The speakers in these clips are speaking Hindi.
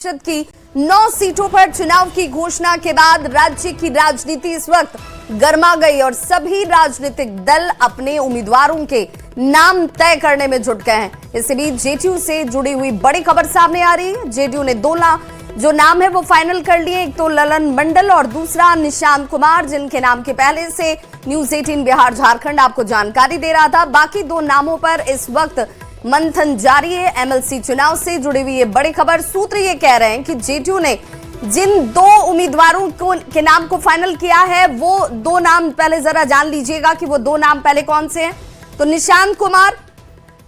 परिषद की 9 सीटों पर चुनाव की घोषणा के बाद राज्य की राजनीति इस वक्त गर्मा गई और सभी राजनीतिक दल अपने उम्मीदवारों के नाम तय करने में जुट गए हैं। इसी बीच जेडीयू से जुड़ी हुई बड़ी खबर सामने आ रही है। जेडीयू ने जो नाम है वो फाइनल कर लिए। एक तो ललन मंडल और दूसरा निशांत कुमार, जिनके नाम के पहले से न्यूज 18 बिहार झारखंड आपको जानकारी दे रहा था। बाकी 2 नामों पर इस वक्त मंथन जारी है। एमएलसी चुनाव से जुड़ी हुई ये बड़ी खबर, सूत्र ये कह रहे हैं कि जेडीयू ने जिन 2 उम्मीदवारों के नाम को फाइनल किया है वो 2 नाम पहले जरा जान लीजिएगा कि वो 2 नाम पहले कौन से हैं। तो निशांत कुमार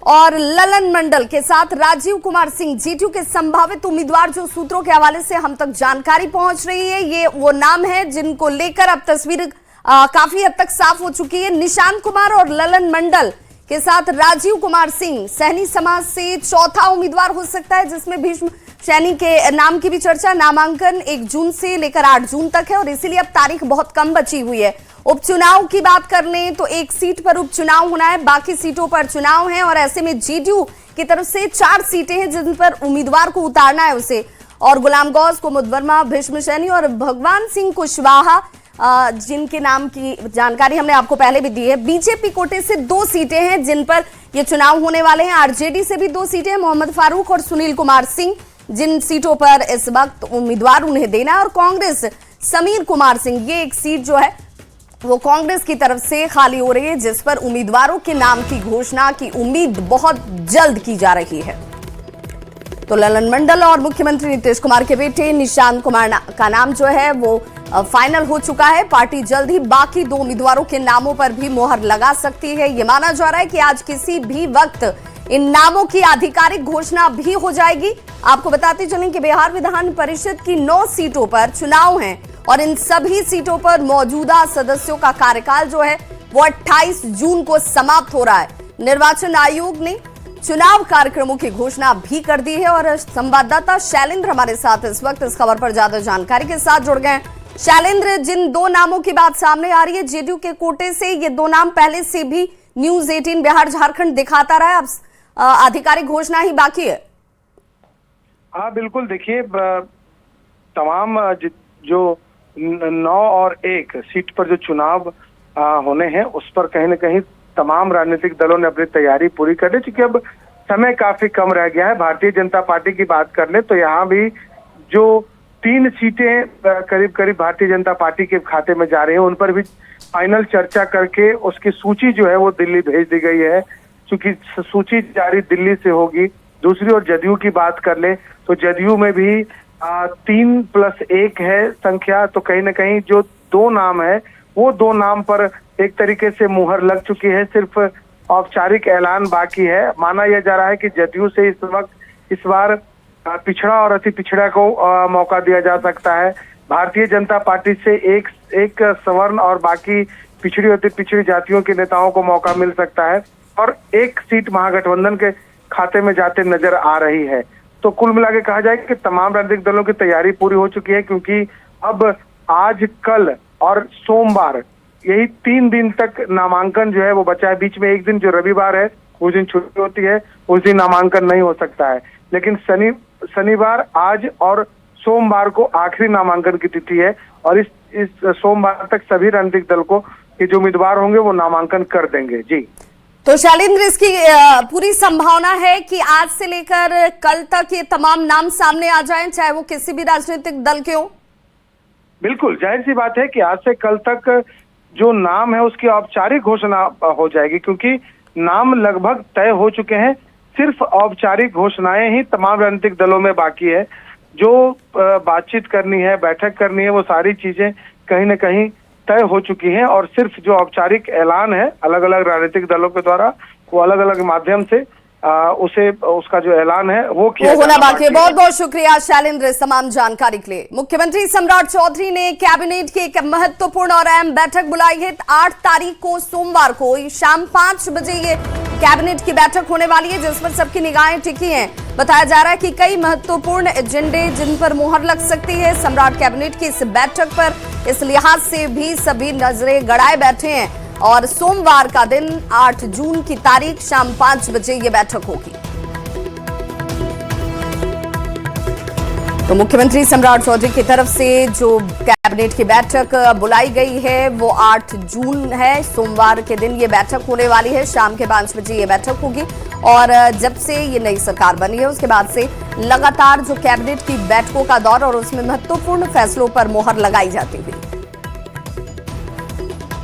और ललन मंडल के साथ राजीव कुमार सिंह जेडीयू के संभावित उम्मीदवार, जो सूत्रों के हवाले से हम तक जानकारी पहुंच रही है, ये वो नाम है जिनको लेकर अब तस्वीर काफी हद तक साफ हो चुकी है। निशांत कुमार और ललन मंडल के साथ राजीव कुमार सिंह सहनी समाज से चौथा उम्मीदवार हो सकता है, जिसमें भीष्म सैनी के नाम की भी चर्चा। नामांकन 1 जून से लेकर 8 जून तक है और इसीलिए अब तारीख बहुत कम बची हुई है। उपचुनाव की बात कर लें तो 1 सीट पर उपचुनाव होना है, बाकी सीटों पर चुनाव है और ऐसे में जेडीयू की तरफ से 4 सीटें हैं जिन पर उम्मीदवार को उतारना है उसे। और गुलाम गौस, कुमुद वर्मा, भीष्म सैनी और भगवान सिंह कुशवाहा, जिनके नाम की जानकारी हमने आपको पहले भी दी है। बीजेपी कोटे से 2 सीटें हैं जिन पर ये चुनाव होने वाले हैं। आरजेडी से भी 2 सीटें हैं, मोहम्मद फारूक और सुनील कुमार सिंह, जिन सीटों पर इस वक्त उम्मीदवार उन्हें देना है। और कांग्रेस समीर कुमार सिंह, ये एक सीट जो है वो कांग्रेस की तरफ से खाली हो रही है, जिस पर उम्मीदवारों के नाम की घोषणा की उम्मीद बहुत जल्द की जा रही है। तो ललन मंडल और मुख्यमंत्री नीतीश कुमार के बेटे निशांत कुमार का नाम जो है वो फाइनल हो चुका है। पार्टी जल्द ही बाकी 2 उम्मीदवारों के नामों पर भी मोहर लगा सकती है। ये माना जा रहा है कि आज किसी भी वक्त इन नामों की आधिकारिक घोषणा भी हो जाएगी। आपको बताते चलें कि बिहार विधान परिषद की 9 सीटों पर चुनाव हैं और इन सभी सीटों पर मौजूदा सदस्यों का कार्यकाल जो है वो 28 जून को समाप्त हो रहा है। निर्वाचन आयोग ने चुनाव कार्यक्रमों की घोषणा भी कर दी है और संवाददाता शैलेंद्र हमारे साथ इस वक्त इस खबर पर ज्यादा जानकारी के साथ जुड़ गए। शैलेंद्र, जिन 2 नामों की बात सामने आ रही है जेडीयू के कोटे से, ये 2 नाम पहले से भी न्यूज 18 बिहार झारखंड दिखाता रहा है, अब आधिकारिक घोषणा ही बाकी है। हाँ बिल्कुल, देखिए तमाम जो 9 और 1 सीट पर जो चुनाव होने हैं उस पर कहीं न कहीं तमाम राजनीतिक दलों ने अपनी तैयारी पूरी कर ली, क्योंकि अब समय काफी कम रह गया है। भारतीय जनता पार्टी की बात कर ले तो यहाँ भी जो 3 सीटें करीब करीब भारतीय जनता पार्टी के खाते में जा रही हैं, उन पर भी फाइनल चर्चा करके उसकी सूची जो है वो दिल्ली भेज दी गई है, क्योंकि सूची जारी दिल्ली से होगी। दूसरी ओर जदयू की बात कर ले तो जदयू में भी 3+1 है संख्या, तो कहीं न कहीं जो 2 नाम है वो 2 नाम पर एक तरीके से मुहर लग चुकी है, सिर्फ औपचारिक ऐलान बाकी है। माना यह जा रहा है कि जदयू से इस बार पिछड़ा और अति पिछड़ा को मौका दिया जा सकता है। भारतीय जनता पार्टी से एक सवर्ण और बाकी पिछड़ी अति पिछड़ी जातियों के नेताओं को मौका मिल सकता है और 1 सीट महागठबंधन के खाते में जाते नजर आ रही है। तो कुल मिला के कहा जाए कि तमाम राजनीतिक दलों की तैयारी पूरी हो चुकी है, क्योंकि अब आज, कल और सोमवार यही 3 दिन तक नामांकन जो है वो बचा है। बीच में एक दिन जो रविवार है उस दिन छुट्टी होती है, उस दिन नामांकन नहीं हो सकता है। लेकिन शनिवार, आज और सोमवार को आखिरी नामांकन की तिथि है और इस सोमवार तक सभी राजनीतिक दल को ये जो उम्मीदवार होंगे वो नामांकन कर देंगे। जी, तो शैलेंद्र, इसकी पूरी संभावना है कि आज से लेकर कल तक ये तमाम नाम सामने आ जाएं, चाहे वो किसी भी राजनीतिक दल के हो। बिल्कुल जाहिर सी बात है कि आज से कल तक जो नाम है उसकी औपचारिक घोषणा हो जाएगी, क्योंकि नाम लगभग तय हो चुके हैं। सिर्फ औपचारिक घोषणाएं ही तमाम राजनीतिक दलों में बाकी है। जो बातचीत करनी है, बैठक करनी है, वो सारी चीजें कहीं न कहीं तय हो चुकी हैं और सिर्फ जो औपचारिक ऐलान है अलग अलग राजनीतिक दलों के द्वारा, वो अलग अलग माध्यम से उसका जो ऐलान है वो होना बाकी है। बहुत बहुत शुक्रिया शैलेंद्र इस तमाम जानकारी के लिए। मुख्यमंत्री सम्राट चौधरी ने कैबिनेट की एक महत्वपूर्ण और अहम बैठक बुलाई है। 8 तारीख को सोमवार को शाम 5 बजे ये कैबिनेट की बैठक होने वाली है, जिस पर सबकी निगाहें टिकी हैं। बताया जा रहा है कि कई महत्वपूर्ण एजेंडे जिन पर मुहर लग सकती है सम्राट कैबिनेट की इस बैठक पर, इस लिहाज से भी सभी नजरें गड़ाए बैठे हैं और सोमवार का दिन 8 जून की तारीख शाम 5 बजे ये बैठक होगी। तो मुख्यमंत्री सम्राट चौधरी की तरफ से जो कैबिनेट की बैठक बुलाई गई है वो 8 जून है, सोमवार के दिन ये बैठक होने वाली है। शाम के 5 बजे ये बैठक होगी और जब से ये नई सरकार बनी है उसके बाद से लगातार जो कैबिनेट की बैठकों का दौर और उसमें महत्वपूर्ण फैसलों पर मोहर लगाई जाती हुई।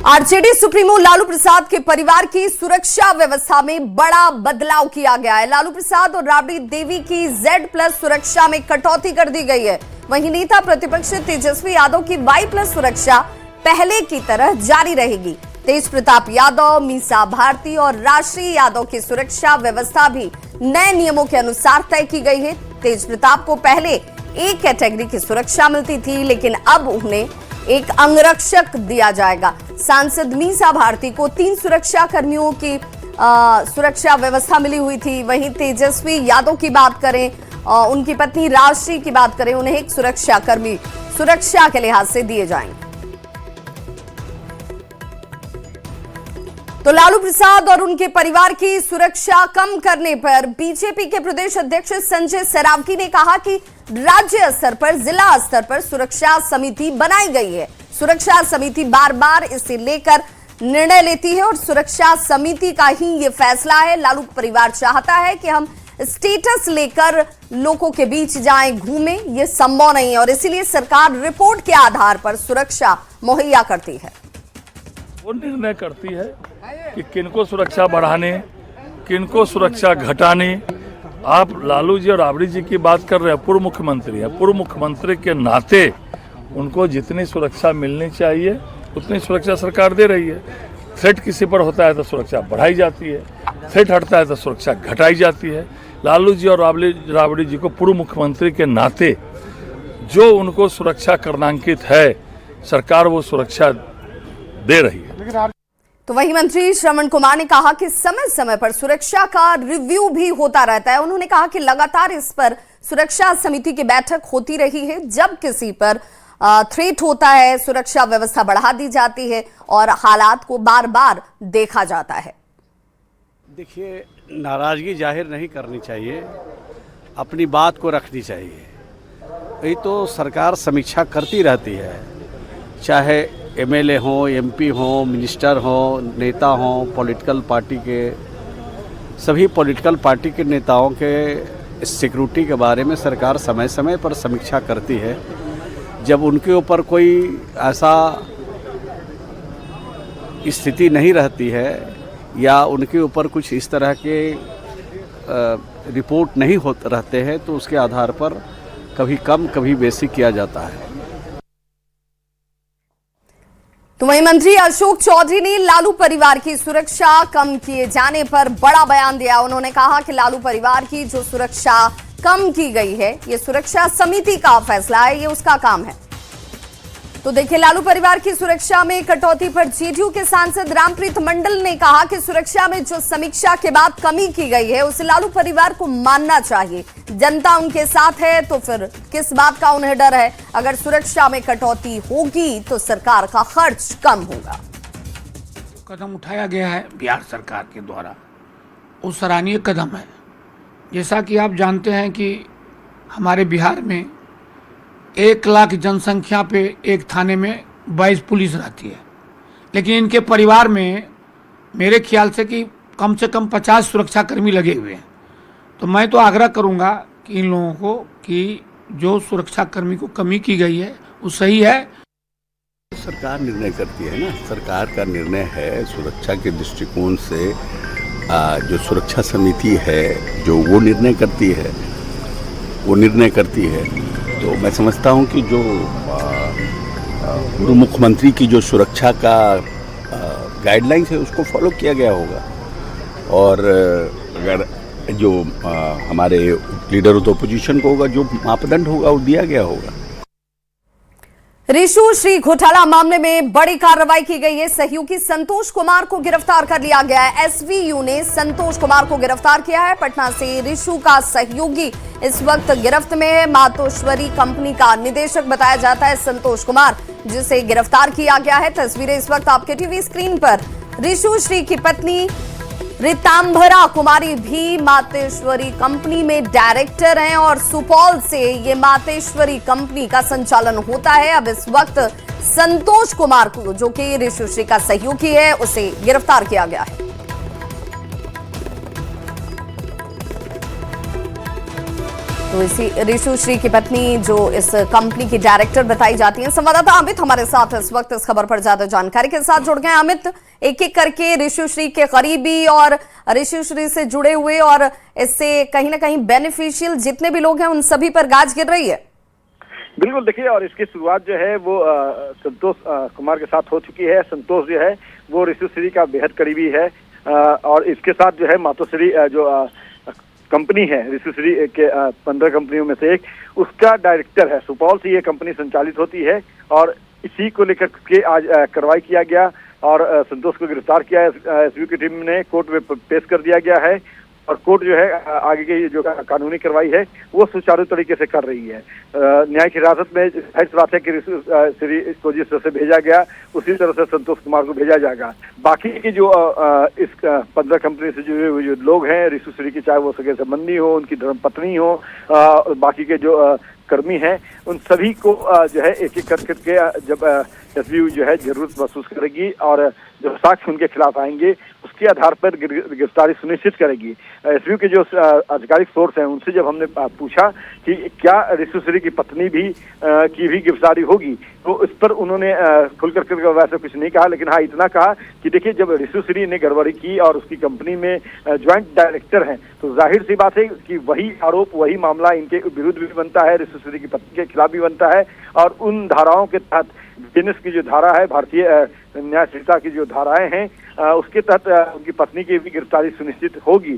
आरजेडी सुप्रीमो लालू प्रसाद के परिवार की सुरक्षा व्यवस्था में बड़ा बदलाव किया गया है। लालू प्रसाद और राबड़ी देवी की Z+ सुरक्षा में कटौती कर दी गई है। वहीं नेता प्रतिपक्ष तेजस्वी यादव की Y+ सुरक्षा पहले की तरह जारी रहेगी। तेज प्रताप यादव, मीसा भारती और राष्ट्रीय यादव की सुरक्षा व्यवस्था भी नए नियमों के अनुसार तय की गई है। तेज प्रताप को पहले A कैटेगरी की सुरक्षा मिलती थी, लेकिन अब उन्हें एक अंगरक्षक दिया जाएगा। सांसद मीसा भारती को 3 सुरक्षा कर्मियों की सुरक्षा व्यवस्था मिली हुई थी। वहीं तेजस्वी यादव की बात करें, उनकी पत्नी राष्ट्रीय की बात करें, उन्हें एक सुरक्षा कर्मी सुरक्षा के लिहाज से दिए जाएंगे। तो लालू प्रसाद और उनके परिवार की सुरक्षा कम करने पर बीजेपी के प्रदेश अध्यक्ष संजय सरावगी ने कहा कि राज्य स्तर पर, जिला स्तर पर सुरक्षा समिति बनाई गई है। सुरक्षा समिति बार बार इसे लेकर निर्णय लेती है और सुरक्षा समिति का ही ये फैसला है। लालू परिवार चाहता है कि हम स्टेटस लेकर लोगों के बीच जाएं, घूमें, ये संभव नहीं है और इसीलिए सरकार रिपोर्ट के आधार पर सुरक्षा मुहैया करती है। वो निर्णय करती है कि किनको सुरक्षा बढ़ाने, किनको सुरक्षा घटाने। आप लालू जी और राबड़ी जी की बात कर रहे हैं, पूर्व मुख्यमंत्री हैं। पूर्व मुख्यमंत्री के नाते उनको जितनी सुरक्षा मिलनी चाहिए उतनी सुरक्षा सरकार दे रही है। थ्रेट किसी पर होता है तो सुरक्षा बढ़ाई जाती है, थ्रेट हटता है तो सुरक्षा घटाई जाती है। लालू जी और राबड़ी जी को पूर्व मुख्यमंत्री के नाते जो उनको सुरक्षा करनांकित है, सरकार वो सुरक्षा दे रही है। तो वही मंत्री श्रवण कुमार ने कहा कि समय समय पर सुरक्षा का रिव्यू भी होता रहता है। उन्होंने कहा कि लगातार इस पर सुरक्षा समिति की बैठक होती रही है। जब किसी पर थ्रेट होता है, सुरक्षा व्यवस्था बढ़ा दी जाती है और हालात को बार बार देखा जाता है। देखिए, नाराजगी जाहिर नहीं करनी चाहिए, अपनी बात को रखनी चाहिए। यही तो सरकार समीक्षा करती रहती है, चाहे MLA हों, MP हों, मिनिस्टर हों, नेता हों, पॉलिटिकल पार्टी के, सभी पॉलिटिकल पार्टी के नेताओं के सिक्योरिटी के बारे में सरकार समय समय पर समीक्षा करती है। जब उनके ऊपर कोई ऐसा स्थिति नहीं रहती है या उनके ऊपर कुछ इस तरह के रिपोर्ट नहीं होते रहते हैं तो उसके आधार पर कभी कम कभी बेसी किया जाता है। तो वहीं मंत्री अशोक चौधरी ने लालू परिवार की सुरक्षा कम किए जाने पर बड़ा बयान दिया। उन्होंने कहा कि लालू परिवार की जो सुरक्षा कम की गई है, ये सुरक्षा समिति का फैसला है, ये उसका काम है। तो देखिए, लालू परिवार की सुरक्षा में कटौती पर जेडीयू के सांसद रामप्रीत मंडल ने कहा कि सुरक्षा में जो समीक्षा के बाद कमी की गई है उसे लालू परिवार को मानना चाहिए। जनता उनके साथ है तो फिर किस बात का उन्हें डर है। अगर सुरक्षा में कटौती होगी तो सरकार का खर्च कम होगा। कदम उठाया गया है बिहार सरकार के द्वारा, वो सराहनीय कदम है। जैसा कि आप जानते हैं कि हमारे बिहार में 1 लाख जनसंख्या पे एक थाने में 22 पुलिस रहती है, लेकिन इनके परिवार में मेरे ख्याल से कि कम से कम 50 सुरक्षाकर्मी लगे हुए हैं। तो मैं तो आग्रह करूंगा कि इन लोगों को कि जो सुरक्षाकर्मी को कमी की गई है वो सही है। सरकार निर्णय करती है ना, सरकार का निर्णय है। सुरक्षा के दृष्टिकोण से जो सुरक्षा समिति है जो वो निर्णय करती है, तो मैं समझता हूं कि जो पूर्व मुख्यमंत्री की जो सुरक्षा का गाइडलाइंस है उसको फॉलो किया गया होगा और अगर जो हमारे लीडर ऑफ द ऑपोजिशन को होगा, जो मापदंड होगा वो दिया गया होगा। रिशु श्री घोटाला मामले में बड़ी कार्रवाई की गई है। सहयोगी संतोष कुमार को गिरफ्तार कर लिया गया है। SVU ने संतोष कुमार को गिरफ्तार किया है। पटना से रिशु का सहयोगी इस वक्त गिरफ्त में है। मातोश्वरी कंपनी का निदेशक बताया जाता है संतोष कुमार, जिसे गिरफ्तार किया गया है। तस्वीरें इस वक्त आपके टीवी स्क्रीन पर। रिशु श्री की पत्नी रितांभरा कुमारी भी मातेश्वरी कंपनी में डायरेक्टर हैं और सुपौल से ये मातेश्वरी कंपनी का संचालन होता है। अब इस वक्त संतोष कुमार को, जो कि ऋषुश्री का सहयोगी है, उसे गिरफ्तार किया गया है। तो इसी ऋषुश्री की पत्नी जो इस कंपनी की डायरेक्टर बताई जाती हैं। संवाददाता अमित हमारे साथ इस वक्त इस खबर पर ज्यादा जानकारी के साथ जुड़ गए। अमित, एक एक करके ऋषुश्री के करीबी और ऋषुश्री से जुड़े हुए और इससे कहीं ना कहीं बेनिफिशियल जितने भी लोग हैं उन सभी पर गाज गिर रही है। बिल्कुल, देखिए, और इसकी शुरुआत जो है वो संतोष कुमार के साथ हो चुकी है। संतोष जो है वो ऋषुश्री का बेहद करीबी है और इसके साथ जो है मातोश्री जो कंपनी है ऋषुश्री के 15 कंपनियों में से एक, उसका डायरेक्टर है। सुपौल से ये कंपनी संचालित होती है और इसी को लेकर के आज कार्रवाई किया गया और संतोष को गिरफ्तार किया है। एसबी की टीम ने कोर्ट में पेश कर दिया गया है और कोर्ट जो है आगे की जो कानूनी कार्रवाई है वो सुचारू तरीके से कर रही है। न्यायिक हिरासत में जाहिर सी बात है कि ऋषुश्री को जिस तरह से भेजा गया उसी तरह से संतोष कुमार को भेजा जाएगा। बाकी की जो इस 15 कंपनी से जुड़े हुए जो लोग हैं ऋषुश्री की, चाहे वो सगे संबंधी हो, उनकी धर्मपत्नी हो, बाकी के जो कर्मी हैं, उन सभी को जो है एक एक करके जब एसबी जो है जरूरत महसूस करेगी और जो साक्ष्य उनके खिलाफ आएंगे उसके आधार पर गिरफ्तारी सुनिश्चित करेगी। एसबी के जो आधिकारिक सोर्स हैं उनसे जब हमने पूछा कि क्या ऋषुश्री की पत्नी भी की भी गिरफ्तारी होगी, तो इस पर उन्होंने खुल कर वैसे कुछ नहीं कहा, लेकिन हाँ इतना कहा कि देखिए, जब ऋषुश्री ने गड़बड़ी की और उसकी कंपनी में ज्वाइंट डायरेक्टर हैं तो जाहिर सी बात है कि वही आरोप, वही मामला इनके विरुद्ध भी बनता है, ऋषुश्री की पत्नी के खिलाफ भी बनता है और उन धाराओं के तहत बिजनेस की जो धारा है, भारतीय न्याय संहिता की जो धाराएं हैं, उसके तहत उनकी पत्नी की भी गिरफ्तारी सुनिश्चित होगी।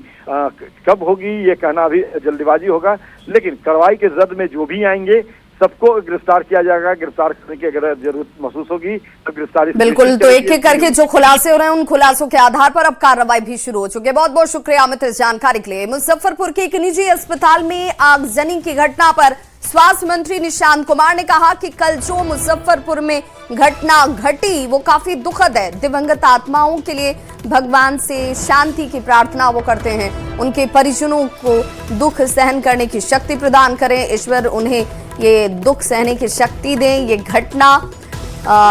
कब होगी ये कहना अभी जल्दबाजी होगा, लेकिन कार्रवाई के जद में जो भी आएंगे सबको गिरफ्तार किया जाएगा। गिरफ्तार करने की अगर जरूरत महसूस होगी तो गिरफ्तारी बिल्कुल। तो एक एक करके जो खुलासे हो रहे हैं उन खुलासों के आधार पर अब कार्रवाई भी शुरू हो चुकी है। बहुत बहुत शुक्रिया अमित इस जानकारी के लिए। मुजफ्फरपुर के एक निजी अस्पताल में आगजनी की घटना पर स्वास्थ्य मंत्री निशांत कुमार ने कहा कि कल जो मुजफ्फरपुर में घटना घटी वो काफी दुखद है। दिवंगत आत्माओं के लिए भगवान से शांति की प्रार्थना वो करते हैं। उनके परिजनों को दुख सहन करने की शक्ति प्रदान करें, ईश्वर उन्हें ये दुख सहने की शक्ति दें। ये घटना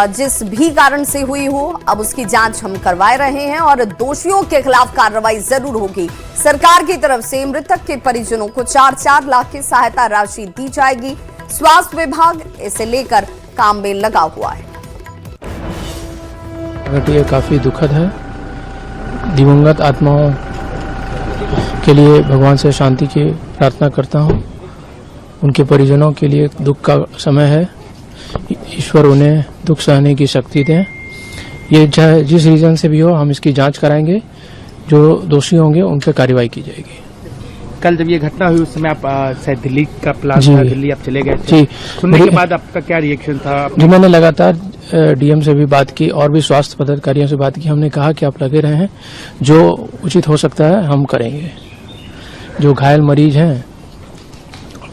जिस भी कारण से हुई हो अब उसकी जांच हम करवा रहे हैं और दोषियों के खिलाफ कार्रवाई जरूर होगी। सरकार की तरफ से मृतक के परिजनों को 4-4 लाख की सहायता राशि दी जाएगी। स्वास्थ्य विभाग इसे लेकर काम में लगा हुआ है। घटना काफी दुखद है। दिवंगत आत्माओं के लिए भगवान से शांति की प्रार्थना करता हूं। उनके परिजनों के लिए दुख का समय है, ईश्वर उन्हें दुख सहने की शक्ति दें। ये चाहे जिस रीजन से भी हो हम इसकी जांच कराएंगे, जो दोषी होंगे उन पर कार्रवाई की जाएगी। कल जब ये घटना हुई उस समय आप शायद दिल्ली का प्लान था, दिल्ली आप चले गए थे। जी, सुनने के बाद आपका क्या रिएक्शन था? जी, मैंने लगातार डीएम से भी बात की और भी स्वास्थ्य पदाधिकारियों से बात की। हमने कहा कि आप लगे रहें, जो उचित हो सकता है हम करेंगे। जो घायल मरीज हैं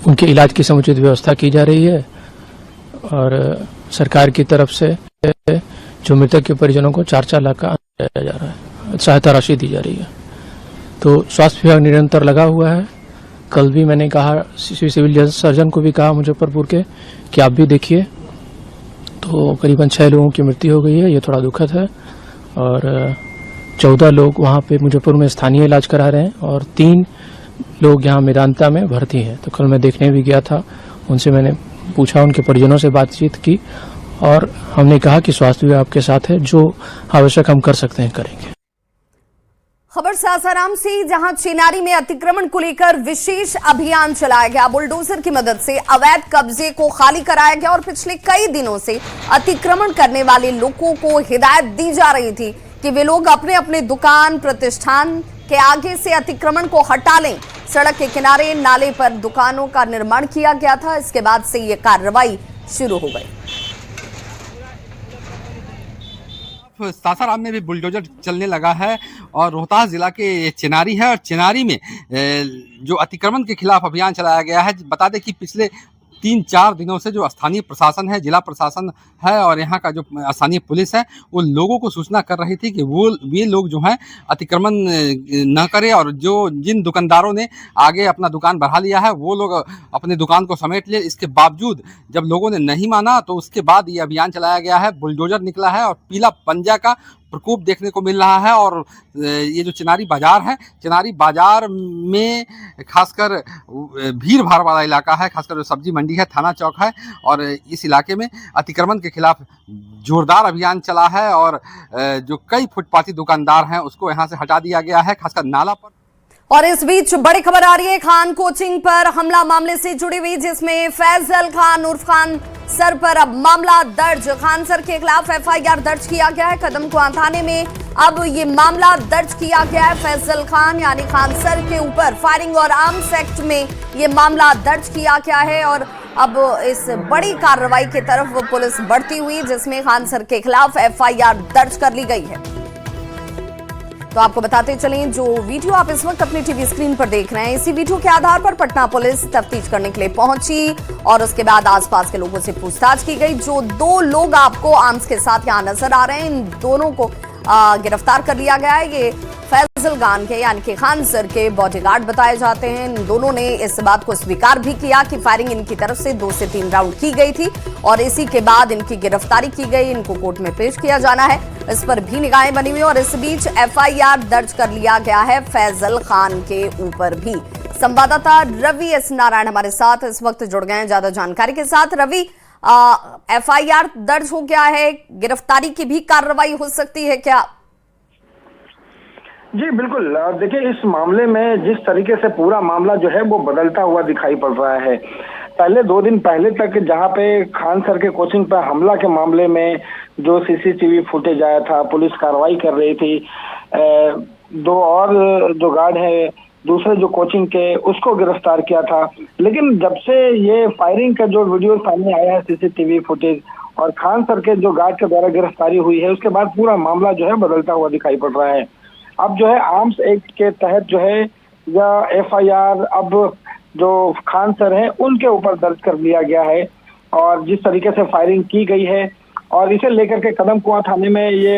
उनके इलाज की समुचित व्यवस्था की जा रही है और सरकार की तरफ से जो मृतक के परिजनों को 4-4 लाख का दिया जा रहा है, सहायता राशि दी जा रही है। तो स्वास्थ्य विभाग निरंतर लगा हुआ है। कल भी मैंने कहा, सिविल सर्जन को भी कहा मुजफ्फरपुर के, कि आप भी देखिए। तो करीबन 6 लोगों की मृत्यु हो गई है, ये थोड़ा दुखद है और 14 लोग वहाँ पे मुजफ्फरपुर में स्थानीय इलाज करा रहे हैं और 3 लोग यहाँ मेदांता में भर्ती हैं। तो कल मैं देखने भी गया था, उनसे मैंने पूछा, उनके परिजनों से बातचीत की और हमने कहा कि स्वास्थ्य विभाग आपके साथ है, जो आवश्यक हम कर सकते हैं करेंगे। खबर सासाराम से, जहां चिनारी में अतिक्रमण को लेकर विशेष अभियान चलाया गया। बुलडोजर की मदद से अवैध कब्जे को खाली कराया गया और पिछले कई दिनों से अतिक्रमण करने वाले लोगों को हिदायत दी जा रही थी कि वे लोग अपने अपने दुकान प्रतिष्ठान के आगे से अतिक्रमण को हटा लें। सड़क के किनारे नाले पर दुकानों का निर्माण किया गया था। इसके बाद से ये कार्रवाई शुरू हो गई। सासाराम में भी बुलडोजर चलने लगा है और रोहतास जिला के चिनारी है और चिनारी में जो अतिक्रमण के खिलाफ अभियान चलाया गया है। बता दें कि पिछले 3-4 दिनों से जो स्थानीय प्रशासन है, जिला प्रशासन है और यहाँ का जो स्थानीय पुलिस है, वो लोगों को सूचना कर रही थी कि वे लोग जो हैं अतिक्रमण न करें, और जो जिन दुकानदारों ने आगे अपना दुकान बढ़ा लिया है वो लोग अपने दुकान को समेट ले। इसके बावजूद जब लोगों ने नहीं माना तो उसके बाद ये अभियान चलाया गया है, बुलडोजर निकला है और पीला पंजा का प्रकोप देखने को मिल रहा है। और ये जो चिनारी बाजार है, चिनारी बाजार में खासकर भीड़ भाड़ वाला इलाका है, खासकर जो सब्जी मंडी है, थाना चौक है, और इस इलाके में अतिक्रमण के खिलाफ जोरदार अभियान चला है और जो कई फुटपाथी दुकानदार हैं उसको यहाँ से हटा दिया गया है, खासकर नाला पर। और इस बीच बड़ी खबर आ रही है खान कोचिंग पर हमला मामले से जुड़ी हुई, जिसमें फैजल खान उर्फ खान सर पर अब मामला दर्ज। खान सर के खिलाफ एफआईआर दर्ज किया गया है। कदमकुआं थाने में अब ये मामला दर्ज किया गया है। फैजल खान यानी खान सर के ऊपर फायरिंग और आर्म्स एक्ट में ये मामला दर्ज किया गया है। और अब इस बड़ी कार्रवाई की तरफ पुलिस बढ़ती हुई, जिसमें खान सर के खिलाफ एफआईआर दर्ज कर ली गई है। तो आपको बताते चलें, जो वीडियो आप इस वक्त अपनी टीवी स्क्रीन पर देख रहे हैं, इसी वीडियो के आधार पर पटना पुलिस तफ्तीश करने के लिए पहुंची और उसके बाद आसपास के लोगों से पूछताछ की गई। जो 2 लोग आपको आर्म्स के साथ यहां नजर आ रहे हैं, इन दोनों को गिरफ्तार कर लिया गया है। ये फैजल खान के यानी कि खान सर के बॉडीगार्ड बताए जाते हैं। इन दोनों ने इस बात को स्वीकार भी किया कि फायरिंग इनकी तरफ से 2 से 3 राउंड की गई थी और इसी के बाद इनकी गिरफ्तारी की गई। इनको कोर्ट में पेश किया जाना है, इस पर भी निगाहें बनी हुई। और इस बीच एफआईआर दर्ज कर लिया गया है फैजल खान के ऊपर भी। संवाददाता रवि एस नारायण हमारे साथ इस वक्त जुड़ गए हैं ज्यादा जानकारी के साथ। रवि, एफआईआर दर्ज हो गया है, गिरफ्तारी की भी कार्रवाई हो सकती है क्या? जी बिल्कुल, देखिए इस मामले में जिस तरीके से पूरा मामला जो है वो बदलता हुआ दिखाई पड़ रहा है। पहले 2 दिन पहले तक जहां पे खान सर के कोचिंग पर हमला के मामले में जो सीसीटीवी फुटेज आया था, पुलिस कार्रवाई कर रही थी। 2 और जो गार्ड है दूसरे जो कोचिंग के, उसको गिरफ्तार किया था। लेकिन जब से ये फायरिंग का जो वीडियो सामने आया है, सीसीटीवी फुटेज, और खान सर के जो गार्ड के द्वारा गिरफ्तारी हुई है, उसके बाद पूरा मामला जो है बदलता हुआ दिखाई पड़ रहा है। अब जो है आर्म्स एक्ट के तहत जो है यह एफआईआर अब जो खान सर हैं उनके ऊपर दर्ज कर लिया गया है। और जिस तरीके से फायरिंग की गई है और इसे लेकर के कदमकुआं थाने में ये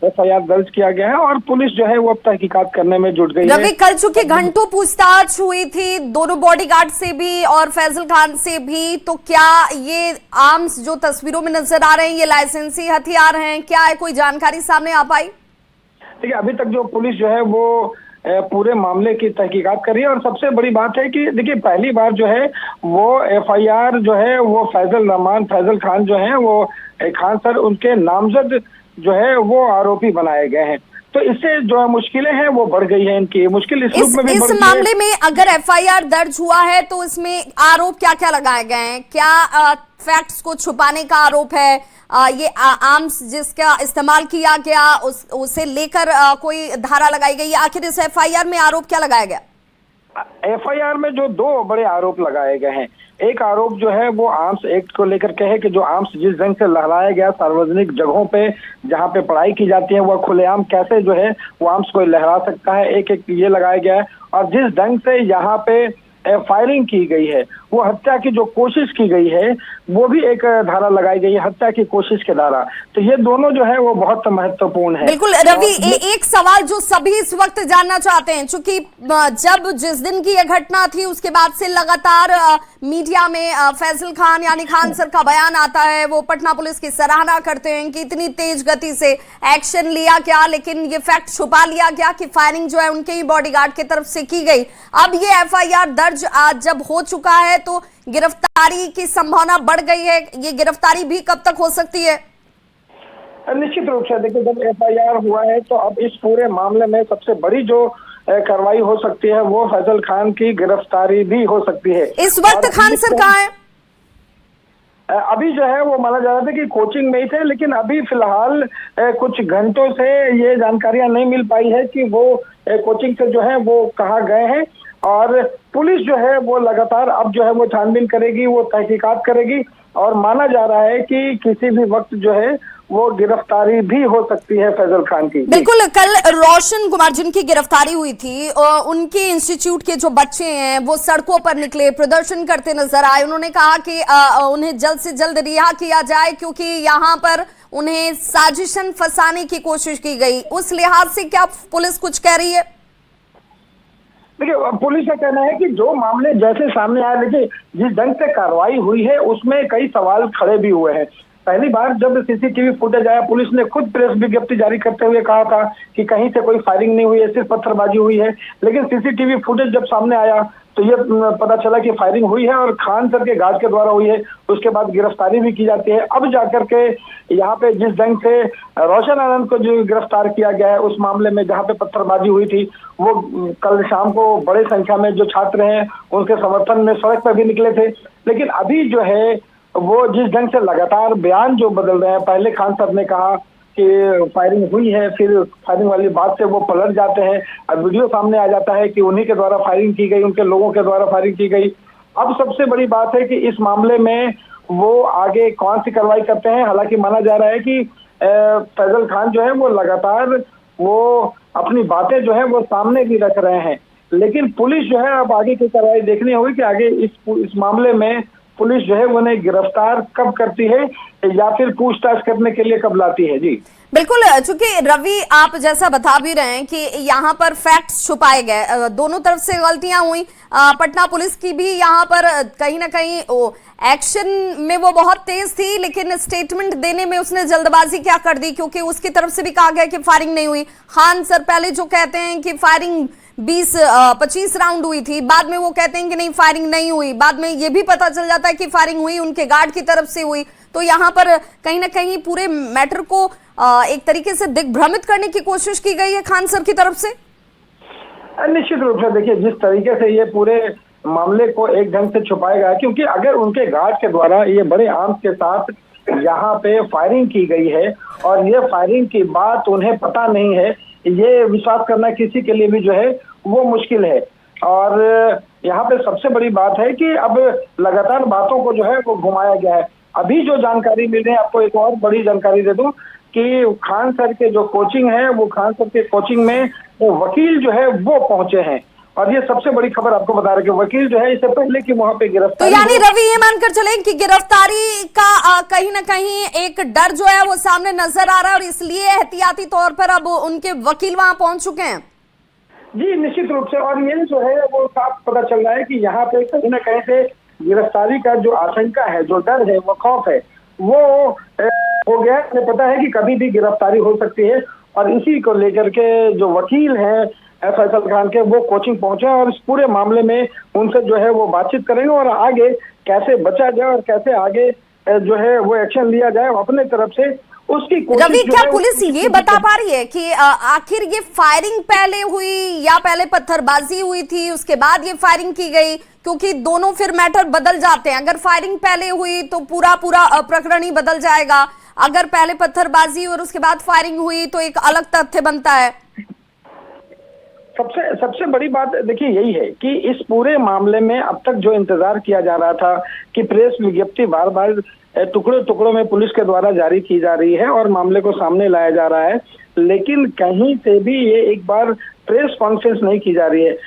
एफआईआर दर्ज किया गया है और पुलिस जो है वो अब तहकीकात करने में जुट गई है। रवि, कल चूंकि घंटों पूछताछ हुई थी दोनों बॉडीगार्ड से भी और फैजल खान से भी, तो क्या ये आर्म्स जो तस्वीरों में नजर आ रहे हैं ये लाइसेंसी हथियार हैं? क्या है, कोई जानकारी सामने आ पाई? देखिए अभी तक जो पुलिस जो है वो पूरे मामले की तहकीकात कर रही है। और सबसे बड़ी बात है कि देखिए पहली बार जो है वो एफआईआर जो है वो फैजल खान जो है वो खान सर उनके नामजद जो है वो आरोपी बनाए गए हैं। तो इससे जो मुश्किलें हैं वो बढ़ गई है इनकी। मुश्किल इस रूप में भी बढ़ गई है। इस मामले में अगर एफआईआर दर्ज हुआ है तो इसमें आरोप क्या क्या लगाए गए हैं? क्या फैक्ट्स को छुपाने का आरोप है? ये आर्म्स जिसका इस्तेमाल किया गया उसे लेकर कोई धारा लगाई गई? आखिर इस एफआईआर में आरोप क्या लगाया गया? एफआईआर में जो 2 बड़े आरोप लगाए गए हैं, एक आरोप जो है वो आर्म्स एक्ट को लेकर के है कि जो आर्म्स जिस ढंग से लहराया गया सार्वजनिक जगहों पे जहां पे पढ़ाई की जाती है वह खुलेआम कैसे जो है वो आर्म्स को लहरा सकता है, एक ये लगाया गया है। और जिस ढंग से यहाँ पे फायरिंग की गई है, वो हत्या की जो कोशिश की गई है वो भी एक धारा लगाई गई है, हत्या की कोशिश के धारा। तो ये दोनों जो है वो बहुत महत्वपूर्ण है। बिल्कुल रवि, एक सवाल जो सभी इस वक्त जानना चाहते हैं, चूंकि जब जिस दिन की ये घटना थी उसके बाद से लगातार मीडिया में फैजल खान यानी खान सर का बयान आता है, वो पटना पुलिस की सराहना करते हैं कि इतनी तेज गति से एक्शन लिया गया, लेकिन ये फैक्ट छुपा लिया गया कि फायरिंग जो है उनके ही बॉडीगार्ड की तरफ से की गई। अब ये एफआईआर दर्ज जब हो चुका है तो गिरफ्तारी की संभावना बढ़ गई है। ये गिरफ्तारी भी कब तक हो सकती है? निश्चित रूप से देखिए जब एफआईआर हुआ है तो अब इस पूरे मामले में सबसे बड़ी जो कार्रवाई हो सकती है वो फैजल खान की गिरफ्तारी भी हो सकती है। इस वक्त खान सर कहाँ है? अभी जो है वो माना जा रहा था कि कोचिंग में ही थे, लेकिन अभी फिलहाल कुछ घंटों से ये जानकारियां नहीं मिल पाई है कि वो कोचिंग से जो है वो कहाँ गए हैं। और पुलिस जो है वो लगातार अब जो है वो छानबीन करेगी, वो तहकीकात करेगी और माना जा रहा है कि किसी भी वक्त जो है वो गिरफ्तारी भी हो सकती है फैजल खान की। बिल्कुल, कल रोशन कुमार जिनकी गिरफ्तारी हुई थी, उनके इंस्टीट्यूट के जो बच्चे हैं वो सड़कों पर निकले, प्रदर्शन करते नजर आए। उन्होंने कहा कि उन्हें जल्द से जल्द रिहा किया जाए क्योंकि यहाँ पर उन्हें साजिशन फंसाने की कोशिश की गई। उस लिहाज से क्या पुलिस कुछ कह रही है? देखिए, पुलिस का कहना है कि जो मामले जैसे सामने आए, देखिए जिस ढंग से कार्रवाई हुई है उसमें कई सवाल खड़े भी हुए हैं। पहली बार जब सीसीटीवी फुटेज आया, पुलिस ने खुद प्रेस विज्ञप्ति जारी करते हुए कहा था कि कहीं से कोई फायरिंग नहीं हुई है, सिर्फ पत्थरबाजी हुई है। लेकिन सीसीटीवी फुटेज जब सामने आया तो ये पता चला कि फायरिंग हुई है और खान सर के गार्ड के द्वारा हुई है। उसके बाद गिरफ्तारी भी की जाती है। अब जाकर के यहाँ पे जिस ढंग से रोशन आनंद को जो गिरफ्तार किया गया है उस मामले में जहाँ पे पत्थरबाजी हुई थी, वो कल शाम को बड़े संख्या में जो छात्र हैं उनके समर्थन में सड़क पर भी निकले थे। लेकिन अभी जो है वो जिस ढंग से लगातार बयान जो बदल रहे हैं, पहले खान साहब ने कहा कि फायरिंग हुई है, फिर फायरिंग वाली बात से वो पलट जाते हैं। अब वीडियो सामने आ जाता है कि उन्हीं के द्वारा फायरिंग की गई, उनके लोगों के द्वारा फायरिंग की गई। अब सबसे बड़ी बात है कि इस मामले में वो आगे कौन सी कार्रवाई करते हैं। हालांकि माना जा रहा है कि फैजल खान जो है वो लगातार वो अपनी बातें जो है वो सामने भी रख रहे हैं। लेकिन पुलिस जो है अब आगे की कार्रवाई देखनी होगी कि आगे इस मामले में पुलिस जो है उन्हें गिरफ्तार कब करती है या फिर पूछताछ करने के लिए कब लाती है। जी बिल्कुल, चूंकि रवि आप जैसा बता भी रहे हैं कि यहाँ पर फैक्ट्स छुपाए गए, दोनों तरफ से गलतियां हुई। पटना पुलिस की भी यहाँ पर कहीं ना कहीं एक्शन में वो बहुत तेज थी, लेकिन स्टेटमेंट देने में उसने जल्दबाजी क्या कर दी, क्योंकि उसकी तरफ से भी कहा गया कि फायरिंग नहीं हुई। खान सर पहले जो कहते हैं कि फायरिंग 20-25 राउंड हुई थी, बाद में वो कहते हैं कि नहीं फायरिंग नहीं हुई। बाद में ये भी पता चल जाता है कि फायरिंग हुई, उनके गार्ड की तरफ से हुई। तो यहाँ पर कहीं ना कहीं पूरे मैटर को एक तरीके से दिग्भ्रमित करने की कोशिश की गई है खान सर की तरफ से। निश्चित रूप से देखिए जिस तरीके से ये पूरे मामले को एक ढंग से छुपाया गया, क्योंकि अगर उनके गार्ड के द्वारा ये बड़े आर्म्स के साथ यहाँ पे फायरिंग की गई है और ये फायरिंग की बात उन्हें पता नहीं है, ये विश्वास करना किसी के लिए भी जो है वो मुश्किल है। और यहाँ पे सबसे बड़ी बात है कि अब लगातार बातों को जो है वो घुमाया गया है। अभी जो जानकारी मिल रही है, आपको एक और बड़ी जानकारी दे दूं कि खान सर के जो कोचिंग है, वो खान सर के कोचिंग में वो वकील जो है वो पहुंचे हैं। और ये सबसे बड़ी खबर आपको बता रहे कि वकील जो है इससे पहले कि वहां पे गिरफ्तारी, तो यानी रवि ये मानकर चले कि गिरफ्तारी का कहीं ना कहीं एक डर जो है वो सामने नजर आ रहा है और इसलिए एहतियाती तौर पर अब उनके वकील वहां पहुंच चुके हैं। जी निश्चित रूप से, और ये जो है वो साफ पता चल रहा है कि यहाँ पे कहीं ना कहीं से गिरफ्तारी का जो आशंका है, जो डर है, वो खौफ है, वो हो गया। हमें पता है कि कभी भी गिरफ्तारी हो सकती है और इसी को लेकर के जो वकील हैं फैजल खान के, वो कोचिंग पहुंचे और इस पूरे मामले में उनसे जो है वो बातचीत करेंगे और आगे कैसे बचा जाए और कैसे आगे जो है वो एक्शन लिया जाए अपने तरफ से उसकी कोशिश। रवि, क्या पुलिस ये बता पा रही है कि आखिर ये फायरिंग पहले हुई या पहले पत्थरबाजी हुई थी उसके बाद ये फायरिंग की गई? क्योंकि दोनों फिर मैटर बदल जाते हैं। अगर फायरिंग पहले हुई तो पूरा प्रकरण ही बदल जाएगा, अगर पहले पत्थरबाजी और उसके बाद फायरिंग हुई तो एक अलग तथ्य बनता है। सबसे बड़ी बात देखिए यही है कि इस पूरे मामले में अब तक जो इंतजार किया जा रहा था कि प्रेस विज्ञप्ति बार बार टुकड़ों में पुलिस के द्वारा जारी की जा रही है और मामले को सामने लाया जा रहा है, लेकिन कहीं से भी ये एक बार प्रेस कॉन्फ्रेंस नहीं की जा रही है।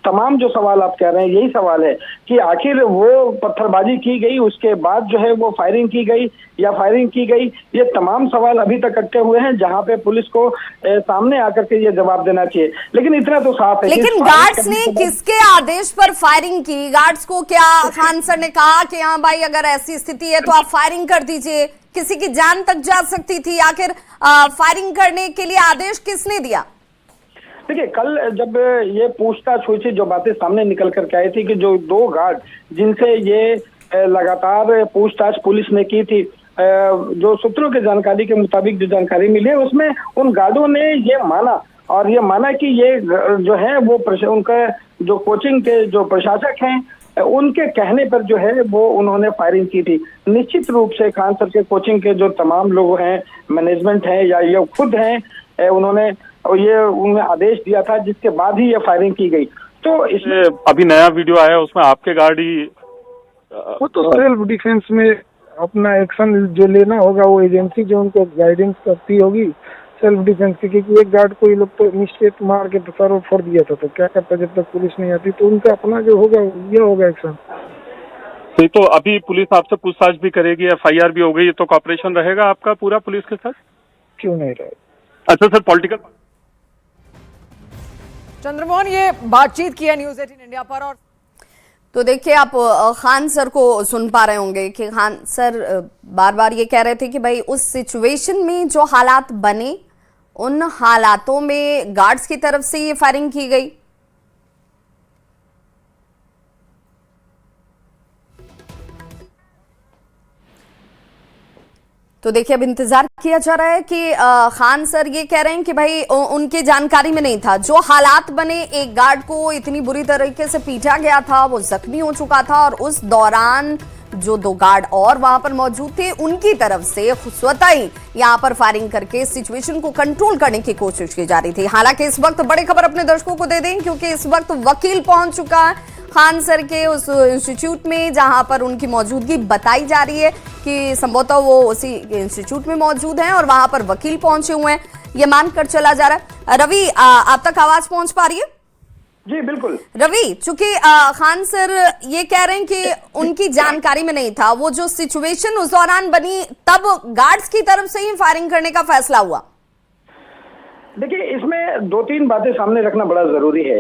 तमाम जो सवाल आप कह रहे हैं यही सवाल है कि आखिर वो पत्थरबाजी की गई, उसके बाद जो है वो फायरिंग की गई या फायरिंग की गई, ये तमाम सवाल अभी तक अटके हुए हैं जहां पे पुलिस को सामने आकर के ये जवाब देना चाहिए। लेकिन इतना तो साफ है, लेकिन गार्ड्स ने किसके आदेश पर फायरिंग की? गार्ड्स को क्या खान सर ने कहा कि हाँ भाई अगर ऐसी स्थिति है तो आप फायरिंग कर दीजिए? किसी की जान तक जा सकती थी, आखिर फायरिंग करने के लिए आदेश किसने दिया? देखिए कल जब ये पूछताछ हुई थी, जो बातें सामने निकल कर के आई थी कि जो 2 गार्ड जिनसे ये लगातार पूछताछ पुलिस ने की थी, जो सूत्रों की जानकारी के मुताबिक जो जानकारी मिली है उसमें उन गार्डों ने ये माना और ये माना कि ये जो है वो उनका जो कोचिंग के जो प्रशासक हैं उनके कहने पर जो है वो उन्होंने फायरिंग की थी। निश्चित रूप से खान सर के कोचिंग के जो तमाम लोग हैं, मैनेजमेंट है या ये खुद हैं, उन्होंने उन्हें आदेश दिया था जिसके बाद ही ये फायरिंग की गई। तो इसमें अभी नया वीडियो आया उसमें आपके गार्ड ही वो तो सेल्फ डिफेंस में अपना एक्शन जो लेना होगा वो एजेंसी जो उनको गाइडेंस करती होगी सेल्फ डिफेंस की, क्योंकि एक गार्ड को ये लोग तो निश्चित मार के सर फोड़ दिया था, तो क्या करता जब तक पुलिस नहीं आती, तो उनका अपना जो होगा ये होगा एक्शन। तो अभी पुलिस आपसे पूछताछ भी करेगी, FIR भी हो गई, तो कॉपरेशन रहेगा आपका पूरा पुलिस के साथ? क्यों नहीं रहे? अच्छा सर, पॉलिटिकल चंद्रमोहन, ये बातचीत की है न्यूज़ 18 इंडिया पर। और तो देखिए, आप खान सर को सुन पा रहे होंगे कि खान सर बार बार ये कह रहे थे कि भाई उस सिचुएशन में जो हालात बने, उन हालातों में गार्ड्स की तरफ से ये फायरिंग की गई। तो देखिए, अब इंतजार किया जा रहा है कि खान सर ये कह रहे हैं कि भाई उनके जानकारी में नहीं था, जो हालात बने, एक गार्ड को इतनी बुरी तरीके से पीटा गया था, वो जख्मी हो चुका था, और उस दौरान जो 2 गार्ड और वहां पर मौजूद थे, उनकी तरफ से स्वतः ही यहां पर फायरिंग करके सिचुएशन को कंट्रोल करने की कोशिश की जा रही थी। हालांकि इस वक्त बड़ी खबर अपने दर्शकों को दे दें, क्योंकि इस वक्त वकील पहुंच चुका है खान सर के उस इंस्टीट्यूट में जहां पर उनकी मौजूदगी बताई जा रही है कि संभवतः वो उसी इंस्टीट्यूट में मौजूद हैं, और वहां पर वकील पहुंचे हुए हैं, ये मानकर चला जा रहा है। रवि, आप तक आवाज पहुंच पा रही है? जी बिल्कुल रवि, चूंकि खान सर ये कह रहे हैं कि उनकी जानकारी में नहीं था, वो जो सिचुएशन उस दौरान बनी, तब गार्ड्स की तरफ से ही फायरिंग करने का फैसला हुआ। देखिए, इसमें 2-3 बातें सामने रखना बड़ा जरूरी है।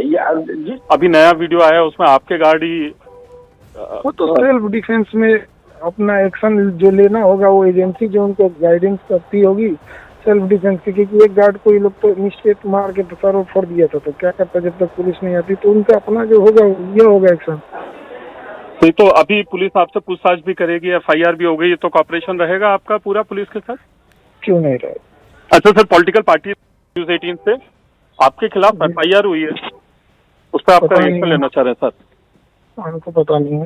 अभी नया वीडियो आया, उसमें आपके गार्ड ही वो तो सेल्फ डिफेंस में अपना एक्शन जो लेना होगा वो एजेंसी जो उनको गाइडेंस करती होगी सेल्फ डिफेंस की, क्योंकि एक गार्ड को ये लोग तो निश्चित मार के सर फोड़ दिया था, तो क्या करता जब तक पुलिस नहीं आती, तो उनका अपना जो होगा ये होगा एक्शन। तो अभी पुलिस आपसे पूछताछ भी करेगी, FIR भी हो गई, तो कॉपरेशन रहेगा आपका पूरा पुलिस के साथ? क्यों नहीं रहे? अच्छा सर, पॉलिटिकल पार्टी न्यूज़ 18 से आपके खिलाफ FIR हुई है, उस पर आपका रिएक्शन लेना चाह रहे हैं सर? हमको पता नहीं है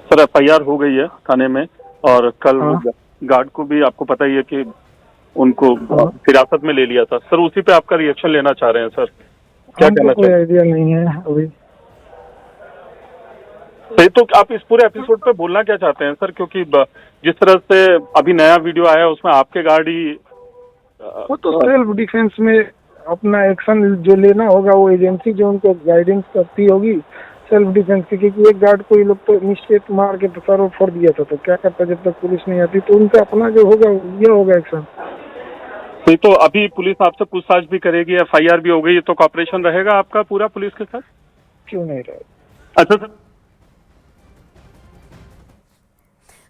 सर। FIR हो गई है थाने में, और कल गार्ड को भी आपको पता ही है कि उनको हिरासत में ले लिया था सर, उसी पे आपका रिएक्शन लेना चाह रहे हैं सर, क्या कहना कोई आइडिया नहीं है अभी। सही, तो आप इस पूरे एपिसोड पे बोलना क्या चाहते हैं सर, क्योंकि जिस तरह से अभी नया वीडियो आया है उसमें आपके गार्ड ही वो तो सेल्फ डिफेंस में अपना एक्शन जो लेना होगा वो एजेंसी जो उनको गाइडेंस करती होगी सेल्फ डिफेंस की, क्योंकि एक गार्ड को ये लोग तो निश्चित मार के सर फोड़ दिया था, तो क्या करता जब तक पुलिस नहीं आती, तो उनका अपना जो होगा ये होगा एक्शन। तो अभी पुलिस आपसे पूछताछ भी करेगी, FIR भी हो गई, तो कॉपरेशन रहेगा आपका पूरा पुलिस के साथ? क्यों नहीं रहे? अच्छा सर,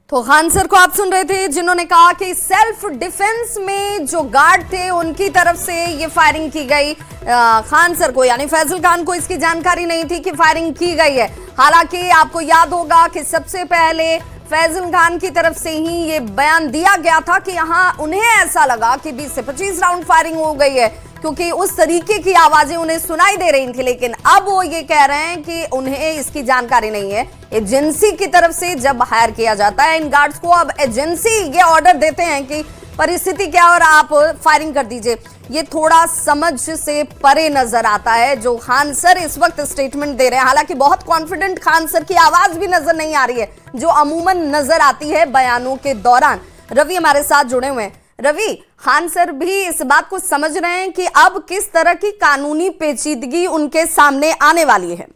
तो खान सर को आप सुन रहे थे, जिन्होंने कहा कि सेल्फ डिफेंस में जो गार्ड थे उनकी तरफ से ये फायरिंग की गई। खान सर को यानी फैजल खान को इसकी जानकारी नहीं थी कि फायरिंग की गई है। हालांकि आपको याद होगा कि सबसे पहले फैजल खान की तरफ से ही ये बयान दिया गया था कि यहाँ उन्हें ऐसा लगा कि 20 से 25 राउंड फायरिंग हो गई है, क्योंकि उस तरीके की आवाजें उन्हें सुनाई दे रही थी। लेकिन अब वो ये कह रहे हैं कि उन्हें इसकी जानकारी नहीं है। एजेंसी की तरफ से जब हायर किया जाता है इन गार्ड्स को, अब एजेंसी ये ऑर्डर देते हैं कि परिस्थिति क्या और आप फायरिंग कर दीजिए। ये थोड़ा समझ से परे नजर आता है जो खान सर इस वक्त स्टेटमेंट दे रहे हैं। हालांकि बहुत कॉन्फिडेंट खान सर की आवाज भी नजर नहीं आ रही है, जो अमूमन नजर आती है बयानों के दौरान। रवि हमारे साथ जुड़े हुए हैं। रवि, खान सर भी इस बात को समझ रहे हैं कि अब किस तरह की कानूनी पेचीदगी उनके सामने आने वाली है?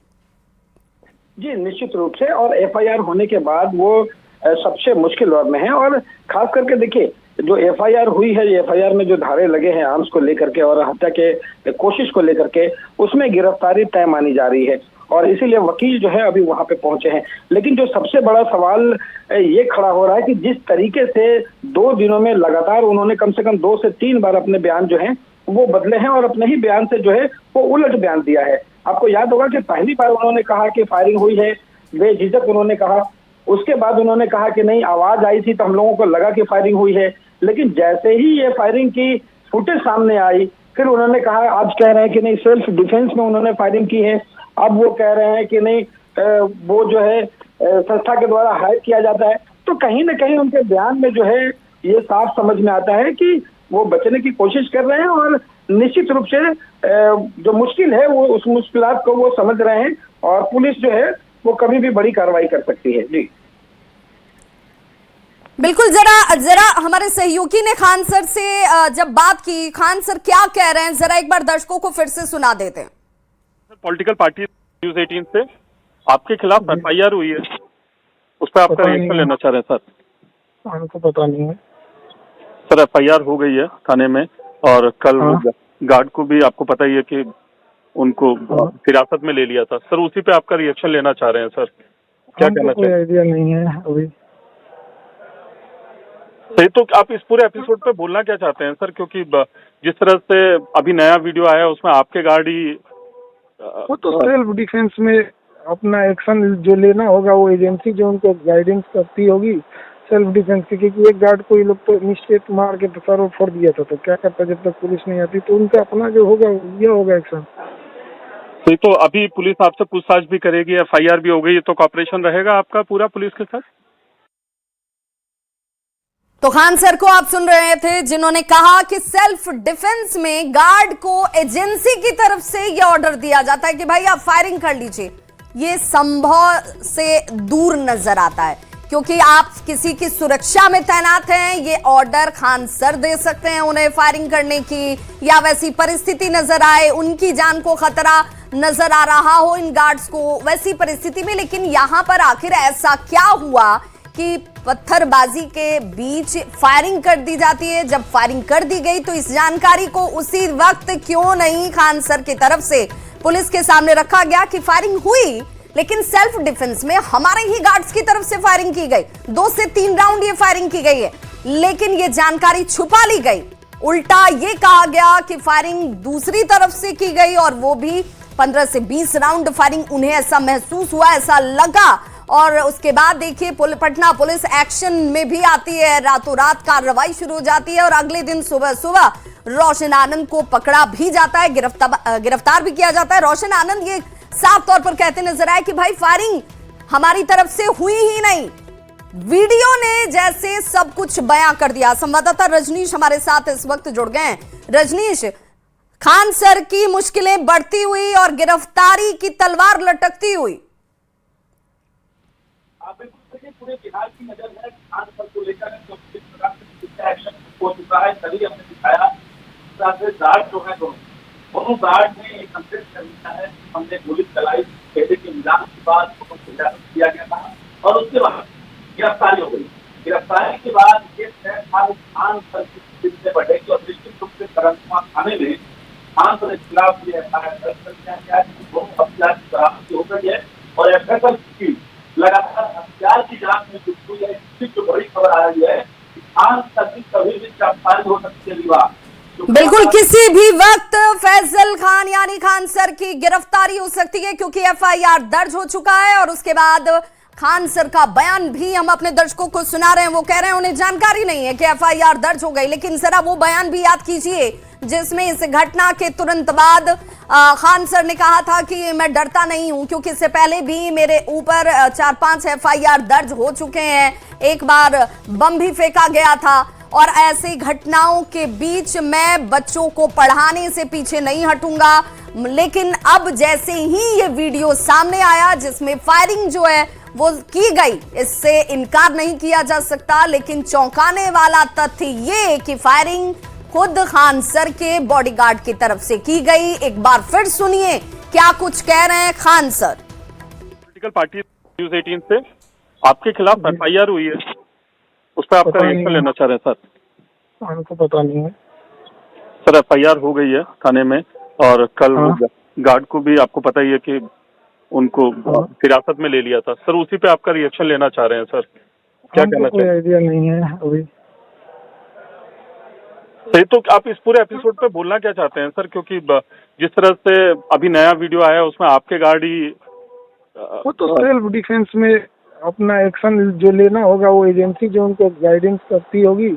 जी निश्चित रूप से, और FIR होने के बाद वो सबसे मुश्किल दौर में है। और खास करके देखिए, जो FIR हुई है, FIR में जो धारे लगे हैं आर्म्स को लेकर के और हत्या के कोशिश को लेकर के, उसमें गिरफ्तारी तय मानी जा रही है, और इसीलिए वकील जो है अभी वहां पे पहुंचे हैं। लेकिन जो सबसे बड़ा सवाल ये खड़ा हो रहा है कि जिस तरीके से 2 दिनों में लगातार उन्होंने कम से कम 2 से 3 बार अपने बयान जो है वो बदले हैं, और अपने ही बयान से जो है वो उलट बयान दिया है। आपको याद होगा कि पहली बार उन्होंने कहा कि फायरिंग हुई है, बेझिझक उन्होंने कहा। उसके बाद उन्होंने कहा कि नहीं, आवाज आई थी तो हम लोगों को लगा कि फायरिंग हुई है। लेकिन जैसे ही ये फायरिंग की फुटेज सामने आई, फिर उन्होंने कहा, आज कह रहे हैं कि नहीं सेल्फ डिफेंस में उन्होंने फायरिंग की है। अब वो कह रहे हैं कि नहीं, वो जो है संस्था के द्वारा हायर किया जाता है। तो कहीं ना कहीं उनके बयान में जो है ये साफ समझ में आता है कि वो बचने की कोशिश कर रहे हैं, और निश्चित रूप से जो मुश्किल है वो उस मुश्किलात को वो समझ रहे हैं, और पुलिस जो है वो कभी भी बड़ी कार्रवाई कर सकती है। जी बिल्कुल, जरा जरा हमारे सहयोगी ने खान सर से जब बात की, खान सर क्या कह रहे हैं, जरा एक बार दर्शकों को फिर से सुना देते हैं। पॉलिटिकल पार्टी न्यूज 18 से आपके खिलाफ FIR हुई है, उस पर आपका रिएक्शन लेना चाह रहे हैं सर। हमको पता नहीं है सर, FIR हो गई है थाने में, और कल गार्ड को भी आपको पता ही है कि उनको हिरासत में ले लिया था सर। उसी पे आपका रिएक्शन लेना चाह रहे हैं सर, क्या कहना कोई आइडिया नहीं है अभी। सही, तो आप इस पूरे एपिसोड पे बोलना क्या चाहते हैं सर? क्योंकि जिस तरह से अभी नया वीडियो आया उसमें आपके गार्ड ही वो तो सेल्फ डिफेंस में अपना एक्शन जो लेना होगा, वो एजेंसी जो उनको गाइडेंस करती होगी सेल्फ डिफेंस की, क्योंकि एक गार्ड को ये लोग तो मिस्टेक मार के सर फोड़ दिया था, तो क्या करता जब तक पुलिस नहीं आती, तो उनका अपना जो होगा ये होगा एक्शन। सही, तो अभी पुलिस आपसे पूछताछ भी करेगी, FIR भी हो गई, तो कॉपरेशन रहेगा आपका पूरा पुलिस के साथ? तो खान सर को आप सुन रहे थे, जिन्होंने कहा कि सेल्फ डिफेंस में गार्ड को एजेंसी की तरफ से यह ऑर्डर दिया जाता है कि भाई आप फायरिंग कर लीजिए। ये संभव से दूर नजर आता है, क्योंकि आप किसी की सुरक्षा में तैनात हैं, ये ऑर्डर खान सर दे सकते हैं उन्हें फायरिंग करने की, या वैसी परिस्थिति नजर आए, उनकी जान को खतरा नजर आ रहा हो इन गार्ड्स को वैसी परिस्थिति में। लेकिन यहां पर आखिर ऐसा क्या हुआ कि पत्थरबाजी के बीच फायरिंग कर दी जाती है? जब फायरिंग कर दी गई तो इस जानकारी को उसी वक्त क्यों नहीं खान सर की तरफ से पुलिस के सामने रखा गया कि फायरिंग हुई, लेकिन सेल्फ डिफेंस में हमारे ही गार्ड्स की तरफ से फायरिंग की गई, 2 से 3 राउंड ये फायरिंग की गई है, लेकिन ये जानकारी छुपा ली गई। उल्टा ये कहा गया कि फायरिंग दूसरी तरफ से की गई, और वो भी 15 से 20 राउंड फायरिंग। उन्हें ऐसा महसूस हुआ, ऐसा लगा, और उसके बाद देखिए पटना पुलिस एक्शन में भी आती है, रातों रात कार्रवाई शुरू हो जाती है, और अगले दिन सुबह सुबह रोशन आनंद को पकड़ा भी जाता है, गिरफ्तार भी किया जाता है। रोशन आनंद ये साफ तौर पर कहते नजर आए कि भाई फायरिंग हमारी तरफ से हुई ही नहीं। वीडियो ने जैसे सब कुछ बयां कर दिया। संवाददाता रजनीश हमारे साथ इस वक्त जुड़ गए हैं। रजनीश, खान सर की मुश्किलें बढ़ती हुई और गिरफ्तारी की तलवार लटकती हुई। पूरे बिहार की नजर है खान सर को लेकर, एक्शन हो चुका है, तभी हमने दिखाया। गार्ड जो है दोनों गार्ड ने एक कंप्लेंट कर दिया है, हमने गोली चलाई, कहते कि इल्जाम के बाद किया गया था, और उसके बाद गिरफ्तारी हो गई। गिरफ्तारी के बाद ये खान सर की से बढ़ेगी, और निश्चित रूप से करंतमा थाने में खान सर के खिलाफ ये FIR दर्ज कर दिया गया है, दोनों हथियार की बरामदगी हो गई है, और FSL की लगातार हथियार की जांच में जुट हुई है। इसकी जो बड़ी खबर आ रही है कि खान सर की कभी भी गिरफ्तारी हो सकती है। विवाद बिल्कुल, किसी भी वक्त फैजल खान यानी खान सर की गिरफ्तारी हो सकती है, क्योंकि FIR दर्ज हो चुका है। और उसके बाद खान सर का बयान भी हम अपने दर्शकों को सुना रहे हैं। वो कह रहे हैं उन्हें जानकारी नहीं है कि FIR दर्ज हो गई, लेकिन जरा वो बयान भी याद कीजिए जिसमें इस घटना के तुरंत बाद खान सर ने कहा था कि मैं डरता नहीं हूं, क्योंकि इससे पहले भी मेरे ऊपर 4-5 FIR दर्ज हो चुके हैं, एक बार बम भी फेंका गया था, और ऐसे घटनाओं के बीच मैं बच्चों को पढ़ाने से पीछे नहीं हटूंगा। लेकिन अब जैसे ही ये वीडियो सामने आया जिसमें फायरिंग जो है वो की गई, इससे इनकार नहीं किया जा सकता। लेकिन चौंकाने वाला तथ्य ये कि फायरिंग खुद खान सर के बॉडीगार्ड की तरफ से की गई। एक बार फिर सुनिए क्या कुछ कह रहे हैं Khan sir. Political party news 18 से आपके खिलाफ FIR हुई है, उस पर आपका रिएक्शन लेना चाह रहे हैं सर। हमको पता नहीं है सर। FIR हो गई है थाने में, और कल गार्ड को भी आपको पता ही है कि उनको हिरासत में ले लिया था सर। उसी पे आपका रिएक्शन लेना चाह रहे हैं सर, क्या कहना चाहते हैं? कोई आइडिया नहीं है अभी। सही, तो आप इस पूरे एपिसोड पे बोलना क्या चाहते हैं सर? क्योंकि जिस तरह से अभी नया वीडियो आया उसमें आपके गार्ड ही वो तो सेल्फ डिफेंस में अपना एक्शन जो लेना होगा, वो एजेंसी जो उनको गाइडेंस करती होगी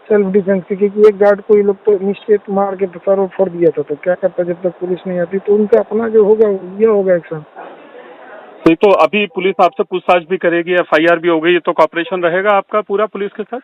सेल्फ डिफेंस की, क्योंकि एक गार्ड को ये लोग तो मिस्टेक मार के सर फोड़ दिया था, तो क्या करता जब तक पुलिस नहीं आती, तो उनका अपना जो होगा ये होगा एक्शन। सही, तो अभी पुलिस आपसे पूछताछ भी करेगी, FIR भी हो गई, तो कॉपरेशन रहेगा आपका पूरा पुलिस के साथ?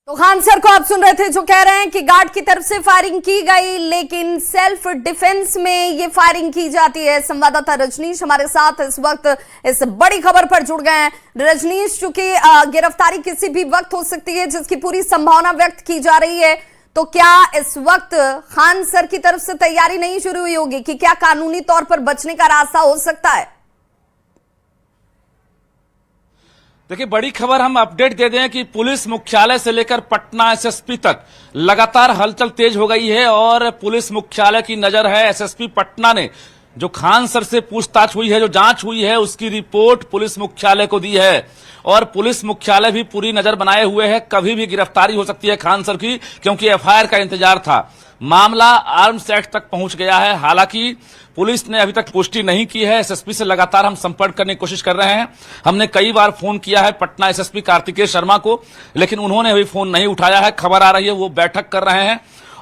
तो खान सर को आप सुन रहे थे जो कह रहे हैं कि गार्ड की तरफ से फायरिंग की गई, लेकिन सेल्फ डिफेंस में ये फायरिंग की जाती है। संवाददाता रजनीश हमारे साथ इस वक्त इस बड़ी खबर पर जुड़ गए हैं। रजनीश, चूंकि गिरफ्तारी किसी भी वक्त हो सकती है जिसकी पूरी संभावना व्यक्त की जा रही है, तो क्या इस वक्त खान सर की तरफ से तैयारी नहीं शुरू हुई होगी कि क्या कानूनी तौर पर बचने का रास्ता हो सकता है? देखिए, बड़ी खबर हम अपडेट दे दें कि पुलिस मुख्यालय से लेकर पटना एसएसपी तक लगातार हलचल तेज हो गई है और पुलिस मुख्यालय की नजर है। एसएसपी पटना ने जो खान सर से पूछताछ हुई है, जो जांच हुई है, उसकी रिपोर्ट पुलिस मुख्यालय को दी है और पुलिस मुख्यालय भी पूरी नजर बनाए हुए है। कभी भी गिरफ्तारी हो सकती है खान सर की, क्योंकि एफआईआर का इंतजार था। मामला आर्म्स एक्ट तक पहुंच गया है। हालांकि पुलिस ने अभी तक पुष्टि नहीं की है। एसएसपी से लगातार हम संपर्क करने की कोशिश कर रहे हैं। हमने कई बार फोन किया है पटना एसएसपी कार्तिकेय शर्मा को, लेकिन उन्होंने अभी फोन नहीं उठाया है। खबर आ रही है वो बैठक कर रहे हैं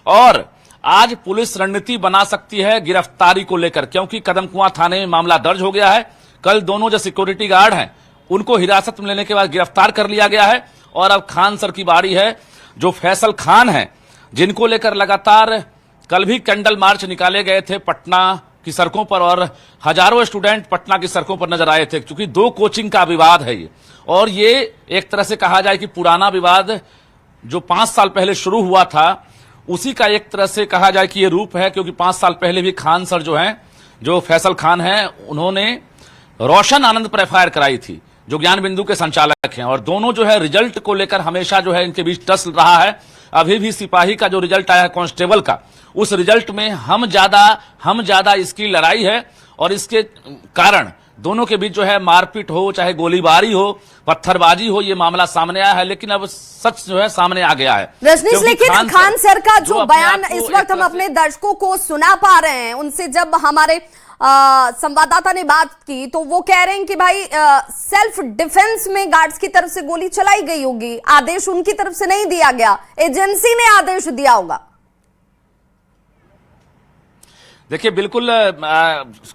और आज पुलिस रणनीति बना सकती है गिरफ्तारी को लेकर, क्योंकि कदमकुआं थाने में मामला दर्ज हो गया है। कल दोनों जो सिक्योरिटी गार्ड हैं उनको हिरासत में लेने के बाद गिरफ्तार कर लिया गया है और अब खान सर की बारी है। जो फैसल खान है, जिनको लेकर लगातार कल भी कैंडल मार्च निकाले गए थे पटना की सड़कों पर और हजारों स्टूडेंट पटना की सड़कों पर नजर आए थे, क्योंकि 2 कोचिंग का विवाद है ये। और ये एक तरह से कहा जाए कि पुराना विवाद जो 5 साल पहले शुरू हुआ था, उसी का एक तरह से कहा जाए कि ये रूप है, क्योंकि 5 साल पहले भी खान सर जो हैं, जो फैसल खान हैं, उन्होंने रोशन आनंद पर एफआईआर कराई थी, जो ज्ञान बिंदु के संचालक हैं। और दोनों जो है रिजल्ट को लेकर हमेशा जो है इनके बीच टस रहा है। अभी भी सिपाही का जो रिजल्ट आया है कांस्टेबल का, उस रिजल्ट में हम ज्यादा इसकी लड़ाई है और इसके कारण दोनों के बीच जो है मारपीट हो, चाहे गोलीबारी हो, पत्थरबाजी हो, ये मामला सामने आया है। लेकिन अब सच जो है सामने आ गया है। रजनीश, लेकिन खान सर का जो बयान इस वक्त हम अपने दर्शकों को सुना पा रहे हैं, उनसे जब हमारे संवाददाता ने बात की तो वो कह रहे हैं कि भाई सेल्फ डिफेंस में गार्ड्स की तरफ से गोली चलाई गई होगी, आदेश उनकी तरफ से नहीं दिया गया, एजेंसी ने आदेश दिया होगा। देखिए, बिल्कुल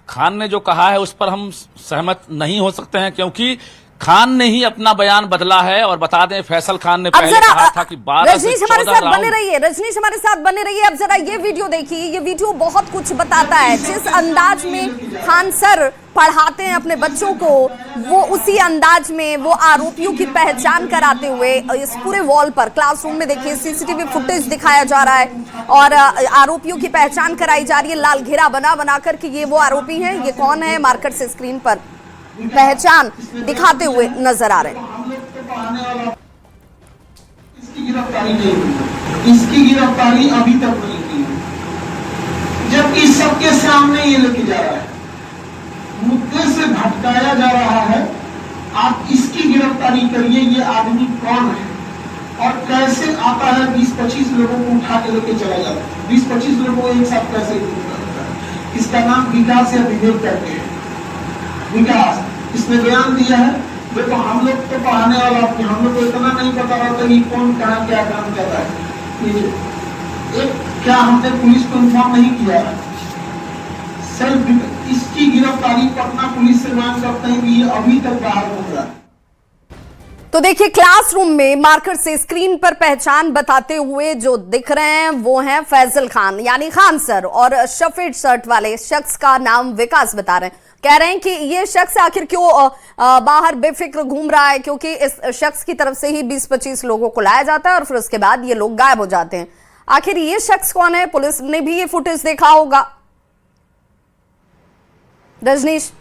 खान ने जो कहा है उस पर हम सहमत नहीं हो सकते हैं, क्योंकि खान ने ही अपना बयान बदला है। और बता दें, फैसल खान ने पहले कहा था कि 12 से 14 राउंड। रजनीश हमारे साथ बने रहिए। अब जरा ये वीडियो देखिए, ये वीडियो बहुत कुछ बताता है। जिस अंदाज में खान सर पढ़ाते हैं अपने बच्चों को, वो उसी अंदाज में वो आरोपियों की पहचान कराते हुए इस पूरे वॉल पर क्लासरूम में देखिए सीसीटीवी फुटेज दिखाया जा रहा है और आरोपियों की पहचान कराई जा रही है लाल घेरा बना कर कि ये वो आरोपी हैं, ये कौन है, मार्कर से स्क्रीन पर पहचान दिखाते हुए नजर आ रहे हैं। इसकी गिरफ्तारी नहीं हुई, इसकी गिरफ्तारी अभी तक नहीं की, जबकि सबके सामने ये लेके जा रहा है, मुद्दे से भटकाया जा रहा है। आप इसकी गिरफ्तारी करिए, ये आदमी कौन है और कैसे आता है, 20-25 लोगों को उठा के लेके चला जाता है, 20-25 लोगों को एक साथ कैसे करता है। इसका नाम विकास या विवेक करते हैं। विकास इसने बयान दिया है। देखो, हम लोग तो पढ़ाने वाला, हम लोग को इतना नहीं पता रहता कि कौन कहाँ क्या काम कर रहा है। क्या हमने पुलिस को इन्फॉर्म नहीं किया? सेल्फ इसकी गिरफ्तारी पटना पुलिस से मांग करते हैं कि ये अभी तक बाहर घूम रहा है। तो देखिए, क्लासरूम में मार्कर से स्क्रीन पर पहचान बताते हुए जो दिख रहे हैं वो हैं फैजल खान यानी खान सर, और सफेद शर्ट वाले शख्स का नाम विकास बता रहे हैं। कह रहे हैं कि ये शख्स आखिर क्यों बाहर बेफिक्र घूम रहा है, क्योंकि इस शख्स की तरफ से ही 20-25 लोगों को लाया जाता है और फिर उसके बाद ये लोग गायब हो जाते हैं। आखिर ये शख्स कौन है? पुलिस ने भी ये फुटेज देखा होगा। रजनीश,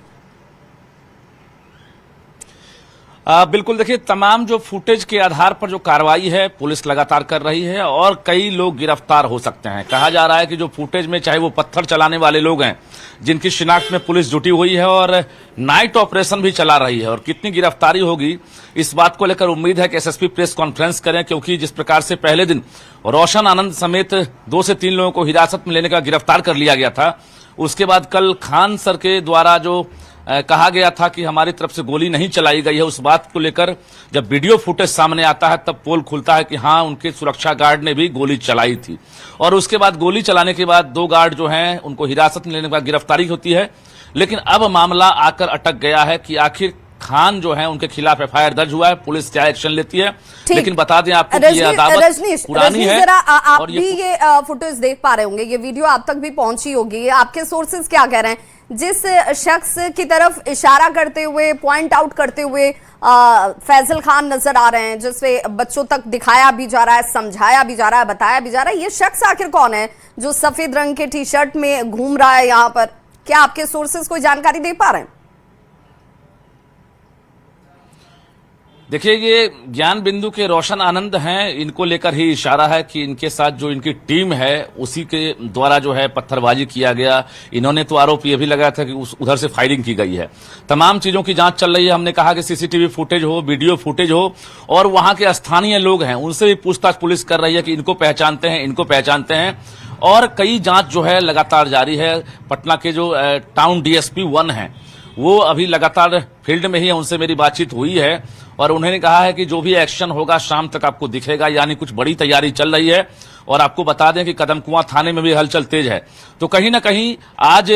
बिल्कुल, देखिए, तमाम जो फुटेज के आधार पर जो कार्रवाई है पुलिस लगातार कर रही है और कई लोग गिरफ्तार हो सकते हैं। कहा जा रहा है कि जो फुटेज में चाहे वो पत्थर चलाने वाले लोग हैं, जिनकी शिनाख्त में पुलिस जुटी हुई है और नाइट ऑपरेशन भी चला रही है, और कितनी गिरफ्तारी होगी इस बात को लेकर उम्मीद है कि एसएसपी प्रेस कॉन्फ्रेंस करें, क्योंकि जिस प्रकार से पहले दिन रोशन आनंद समेत 2 से 3 लोगों को हिरासत में लेने का गिरफ्तार कर लिया गया था, उसके बाद कल खान सर के द्वारा जो कहा गया था कि हमारी तरफ से गोली नहीं चलाई गई है, उस बात को लेकर जब वीडियो फुटेज सामने आता है तब पोल खुलता है कि हाँ, उनके सुरक्षा गार्ड ने भी गोली चलाई थी। और उसके बाद गोली चलाने के बाद 2 गार्ड जो हैं उनको हिरासत में लेने के बाद गिरफ्तारी होती है। लेकिन अब मामला आकर अटक गया है कि आखिर खान जो है उनके खिलाफ एफआईआर दर्ज हुआ है। पुलिस क्या एक्शन लेती है, लेकिन बता दें आपको कि ये अदावत पुरानी है। आप भी ये फुटेज देख पा रहे होंगे, ये वीडियो आप तक भी पहुंची होगी। आपके सोर्सेज क्या कह रहे हैं? जिस शख्स की तरफ इशारा करते हुए, पॉइंट आउट करते हुए फैजल खान नजर आ रहे हैं, जिससे बच्चों तक दिखाया भी जा रहा है, समझाया भी जा रहा है, बताया भी जा रहा है, ये शख्स आखिर कौन है जो सफेद रंग के टी शर्ट में घूम रहा है यहाँ पर? क्या आपके सोर्सेज कोई जानकारी दे पा रहे हैं? देखिए, ये ज्ञान बिंदु के रोशन आनंद हैं, इनको लेकर ही इशारा है कि इनके साथ जो इनकी टीम है उसी के द्वारा जो है पत्थरबाजी किया गया। इन्होंने तो आरोप ये भी लगाया था कि उधर से फायरिंग की गई है। तमाम चीजों की जांच चल रही है। हमने कहा कि सीसीटीवी फुटेज हो, वीडियो फुटेज हो, और वहां के स्थानीय लोग हैं उनसे भी पूछताछ पुलिस कर रही है कि इनको पहचानते हैं, इनको पहचानते हैं। और कई जांच जो है लगातार जारी है। पटना के जो टाउन डीएसपी 1 है वो अभी लगातार फील्ड में ही है, उनसे मेरी बातचीत हुई है और उन्होंने कहा है कि जो भी एक्शन होगा शाम तक आपको दिखेगा, यानी कुछ बड़ी तैयारी चल रही है। और आपको बता दें कि कदमकुआं थाने में भी हलचल तेज है। तो कहीं ना कहीं आज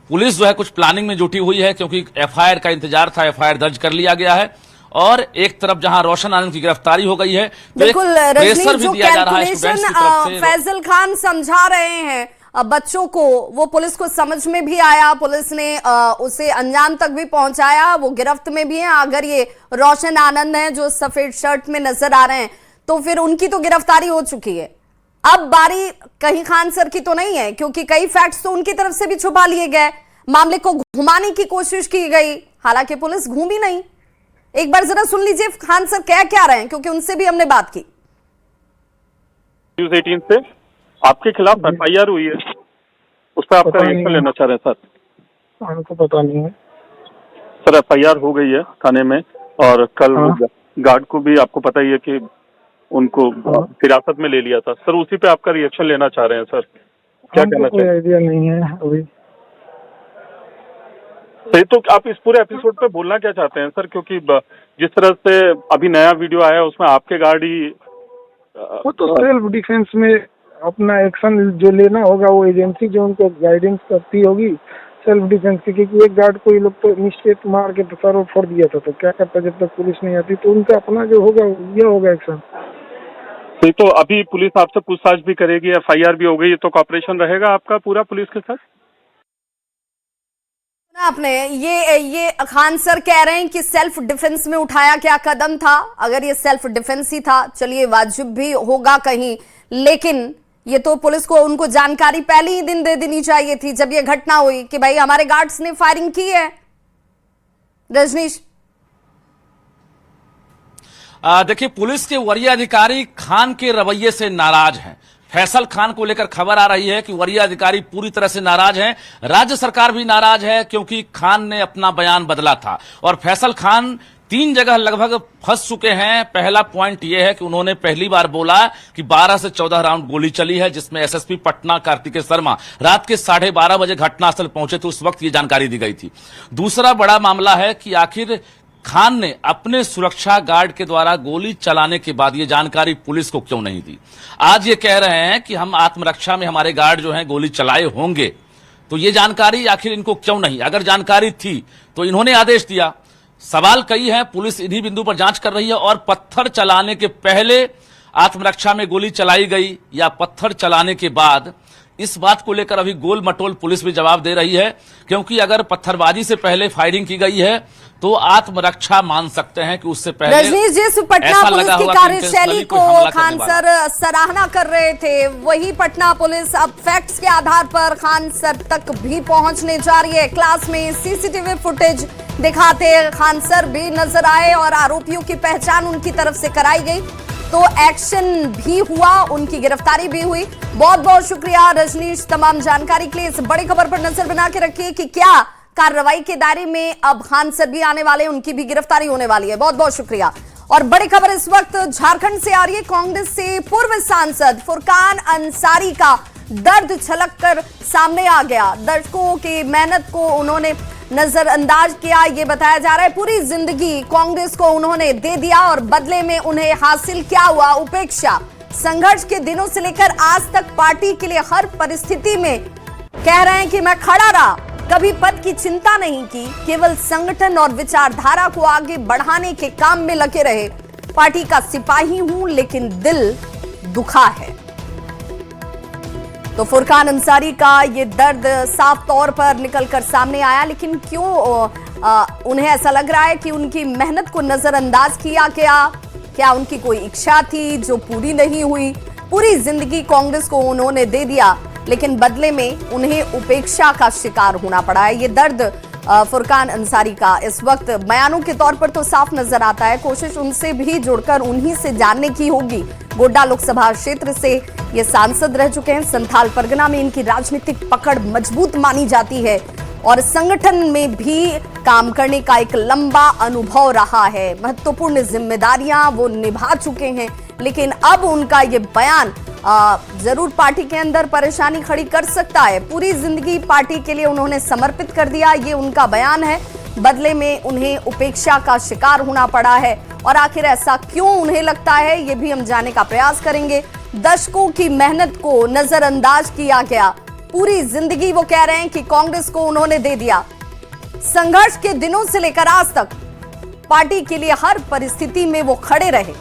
पुलिस जो है कुछ प्लानिंग में जुटी हुई है, क्योंकि एफआईआर का इंतजार था, एफआईआर दर्ज कर लिया गया है। और एक तरफ जहां रोशन आनंद की गिरफ्तारी हो गई है, तो बिल्कुल प्रेशर भी दिया जा रहा है स्टूडेंट्स की तरफ से। फैजल खान समझा रहे हैं बच्चों को, वो पुलिस को समझ में भी आया, पुलिस ने उसे अंजाम तक भी पहुंचाया, वो गिरफ्त में भी हैं। अगर ये रोशन आनंद हैं जो सफेद शर्ट में नजर आ रहे हैं, तो फिर उनकी तो गिरफ्तारी हो चुकी है। अब बारी कहीं खान सर की तो नहीं है, क्योंकि कई फैक्ट्स तो उनकी तरफ से भी छुपा लिए गए, मामले को घुमाने की कोशिश की गई, हालांकि पुलिस घूमी नहीं। एक बार जरा सुन लीजिए खान सर कह क्या रहे हैं, क्योंकि उनसे भी हमने बात की। न्यूज़ 18 से आपके खिलाफ एफआईआर हुई है, उस पर आपका रिएक्शन लेना चाह रहे हैं सर। हमको पता नहीं है सर, एफआईआर हो गई है थाने में, और कल गार्ड को भी आपको पता ही है कि उनको हिरासत में ले लिया था। सर, उसी पे आपका रिएक्शन लेना चाह रहे हैं सर, क्या कहना चाहिए? कोई आइडिया नहीं है अभी। सही, तो आप इस पूरे एपिसोड पे बोलना क्या चाहते हैं सर? क्योंकि जिस तरह से अभी नया वीडियो आया उसमें आपके गार्ड ही वो तो सेल्फ डिफेंस में अपना एक्शन जो लेना होगा, वो एजेंसी जो उनको गाइडेंस करती होगी सेल्फ डिफेंस की। क्योंकि एक गार्ड को ये लोग तो मिस्टेक मार के सर फोड़ दिया था, तो क्या करता जब तक पुलिस नहीं आती, तो उनका अपना जो होगा ये होगा एक्शन। सही, तो अभी पुलिस आपसे पूछताछ भी करेगी, एफआईआर भी हो गई, तो कॉपरेशन रहेगा आपका पूरा पुलिस के साथ? आपने ये खान सर कह रहे हैं कि सेल्फ डिफेंस में उठाया क्या कदम था। अगर ये सेल्फ डिफेंस ही था, चलिए वाजिब भी होगा कहीं, लेकिन ये तो पुलिस को उनको जानकारी पहले ही दिन दे देनी चाहिए थी जब ये घटना हुई कि भाई हमारे गार्ड्स ने फायरिंग की है। रजनीश, देखिए, पुलिस के वरीय अधिकारी खान के रवैये से नाराज हैं। फैसल खान को लेकर खबर आ रही है कि वरीय अधिकारी पूरी तरह से नाराज हैं। राज्य सरकार भी नाराज है, क्योंकि खान ने अपना बयान बदला था और फैसल खान 3 जगह लगभग फंस चुके हैं। पहला पॉइंट यह है कि उन्होंने पहली बार बोला कि 12 से 14 राउंड गोली चली है, जिसमें एसएसपी पटना कार्तिकेय शर्मा रात के 12:30 बजे घटनास्थल पहुंचे थे, उस वक्त ये जानकारी दी गई थी। दूसरा बड़ा मामला है कि आखिर खान ने अपने सुरक्षा गार्ड के द्वारा गोली चलाने के बाद ये जानकारी पुलिस को क्यों नहीं दी। आज ये कह रहे हैं कि हम आत्मरक्षा में हमारे गार्ड जो हैं गोली चलाए होंगे, तो ये जानकारी आखिर इनको क्यों नहीं? अगर जानकारी थी तो इन्होंने आदेश दिया। सवाल कई हैं, पुलिस इन्हीं बिंदु पर जांच कर रही है। और पत्थर चलाने के पहले आत्मरक्षा में गोली चलाई गई या पत्थर चलाने के बाद, इस बात को लेकर अभी गोल मटोल पुलिस भी जवाब दे रही है। क्योंकि अगर पत्थरबाजी से पहले फायरिंग की गई है तो आत्मरक्षा मान सकते हैं कि उससे पहले। रजनीश, जिस पटना पुलिस की कार्यशैली को खान सर सराहना कर रहे थे, वही पटना पुलिस अब फैक्ट्स के आधार पर खान सर तक भी पहुंचने जा रही है। क्लास में सीसीटीवी फुटेज दिखाते खान सर भी नजर आए और आरोपियों की पहचान उनकी तरफ से कराई गई, तो एक्शन भी हुआ, उनकी गिरफ्तारी भी हुई। बहुत बहुत शुक्रिया रजनीश तमाम जानकारी के लिए। इस बड़ी खबर पर नजर बना के रखिए कि क्या कार्रवाई के दायरे में अब खान सर भी आने वाले हैं, उनकी भी गिरफ्तारी होने वाली है। बहुत बहुत शुक्रिया। और बड़ी खबर इस वक्त झारखंड से आ रही है। कांग्रेस से पूर्व सांसद फुरकान अंसारी का दर्द छलक कर सामने आ गया। दर्शकों की मेहनत को उन्होंने नजरअंदाज किया, ये बताया जा रहा है। पूरी जिंदगी कांग्रेस को उन्होंने दे दिया और बदले में उन्हें हासिल क्या हुआ? उपेक्षा। संघर्ष के दिनों से लेकर आज तक पार्टी के लिए हर परिस्थिति में कह रहे हैं कि मैं खड़ा रहा, कभी पद की चिंता नहीं की, केवल संगठन और विचारधारा को आगे बढ़ाने के काम में लगे रहे। पार्टी का सिपाही हूं लेकिन दिल दुखा है। तो फुरकान अंसारी का ये दर्द साफ तौर पर निकलकर सामने आया, लेकिन क्यों उन्हें ऐसा लग रहा है कि उनकी मेहनत को नजरअंदाज किया गया? क्या उनकी कोई इच्छा थी जो पूरी नहीं हुई? पूरी जिंदगी कांग्रेस को उन्होंने दे दिया, लेकिन बदले में उन्हें उपेक्षा का शिकार होना पड़ा है। ये दर्द फुरकान अंसारी का इस वक्त बयानों के तौर पर तो साफ नजर आता है। कोशिश उनसे भी जुड़कर उन्हीं से जानने की होगी। गोड्डा लोकसभा क्षेत्र से ये सांसद रह चुके हैं। संथाल परगना में इनकी राजनीतिक पकड़ मजबूत मानी जाती है और संगठन में भी काम करने का एक लंबा अनुभव रहा है। महत्वपूर्ण जिम्मेदारियां वो निभा चुके हैं, लेकिन अब उनका ये बयान जरूर पार्टी के अंदर परेशानी खड़ी कर सकता है। पूरी जिंदगी पार्टी के लिए उन्होंने समर्पित कर दिया, ये उनका बयान है। बदले में उन्हें उपेक्षा का शिकार होना पड़ा है, और आखिर ऐसा क्यों उन्हें लगता है, ये भी हम जानने का प्रयास करेंगे। दशकों की मेहनत को नजरअंदाज किया गया। पूरी जिंदगी वो कह रहे हैं कि कांग्रेस को उन्होंने दे दिया। संघर्ष के दिनों से लेकर आज तक पार्टी के लिए हर परिस्थिति में वो खड़े रहे।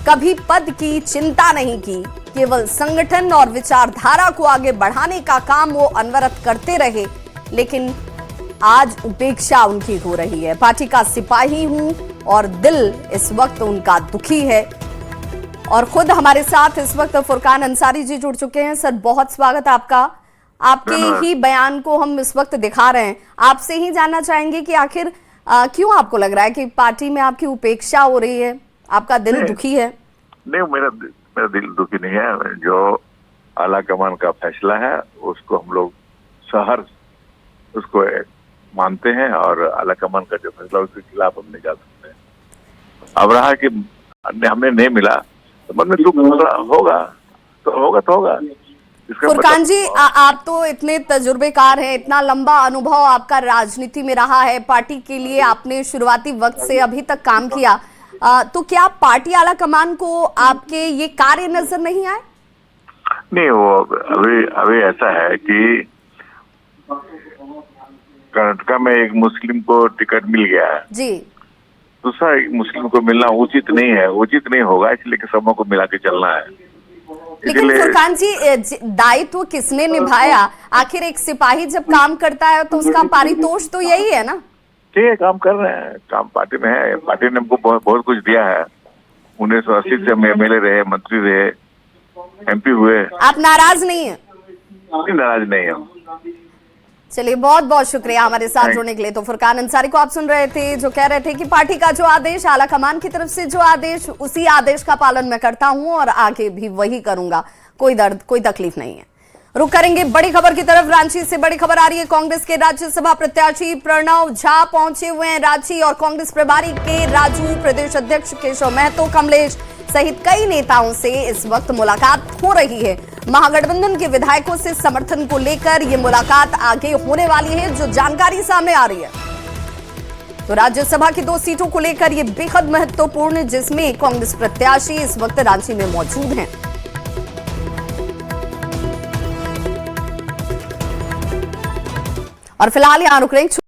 कभी पद की चिंता नहीं की, केवल संगठन और विचारधारा को आगे बढ़ाने का काम वो अनवरत करते रहे। लेकिन आज उपेक्षा उनकी हो रही है। पार्टी का सिपाही हूं और दिल इस वक्त उनका दुखी है। और खुद हमारे साथ इस वक्त फुरकान अंसारी जी जुड़ चुके हैं। सर, बहुत स्वागत आपका। आपके ही बयान को हम इस वक्त दिखा रहे हैं। आपसे ही जानना चाहेंगे कि आखिर क्यों आपको लग रहा है कि पार्टी में आपकी उपेक्षा हो रही है, आपका दिल दुखी है? नहीं, मेरा दिल दुखी नहीं है। जो आला कमान का फैसला है उसको हम लोग सहर्ष उसको मानते हैं, और आला कमान का जो फैसला उसके खिलाफ हम नहीं जा सकते। अब रहा कि हमें नहीं मिला तो मन में दुख होगा तो होगा। फुरकान जी, आप तो इतने तजुर्बेकार हैं, इतना लंबा अनुभव आपका राजनीति में रहा है। पार्टी के लिए आपने शुरुआती वक्त से अभी तक काम किया, तो क्या पार्टी आला कमान को आपके ये कार्य नजर नहीं आए? नहीं, वो अभी ऐसा है कि कर्नाटका में एक मुस्लिम को टिकट मिल गया है जी, दूसरा एक मुस्लिम को मिलना उचित नहीं है, उचित नहीं होगा, इसलिए सबों को मिला के चलना है। लेकिन फुरकान जी, दायित्व किसने निभाया? आखिर एक सिपाही जब काम करता है तो उसका पारितोष तो यही है ना? ठीक है, काम कर रहे हैं, काम पार्टी में है। पार्टी ने हमको बहुत कुछ दिया है। 1980 से हम MLA रहे, मंत्री रहे, MP हुए। आप नाराज नहीं है? नाराज नहीं है। चलिए, बहुत बहुत शुक्रिया हमारे साथ जुड़ने के लिए। तो फुरकान अंसारी को आप सुन रहे थे, जो कह रहे थे कि पार्टी का जो आदेश, आला कमान की तरफ से जो आदेश, उसी आदेश का पालन मैं करता हूं और आगे भी वही करूंगा। कोई दर्द, कोई तकलीफ नहीं है। रुक करेंगे बड़ी खबर की तरफ। रांची से बड़ी खबर आ रही है। कांग्रेस के राज्यसभा प्रत्याशी प्रणव झा पहुंचे हुए हैं रांची, और कांग्रेस प्रभारी के राजू, प्रदेश अध्यक्ष केशव महतो, कमलेश सहित कई नेताओं से इस वक्त मुलाकात हो रही है। महागठबंधन के विधायकों से समर्थन को लेकर ये मुलाकात आगे होने वाली है, जो जानकारी सामने आ रही है। तो राज्यसभा की 2 सीटों को लेकर ये बेहद महत्वपूर्ण, जिसमें कांग्रेस प्रत्याशी इस वक्त रांची में मौजूद हैं। और फिलहाल यहां रुक रहे हैं।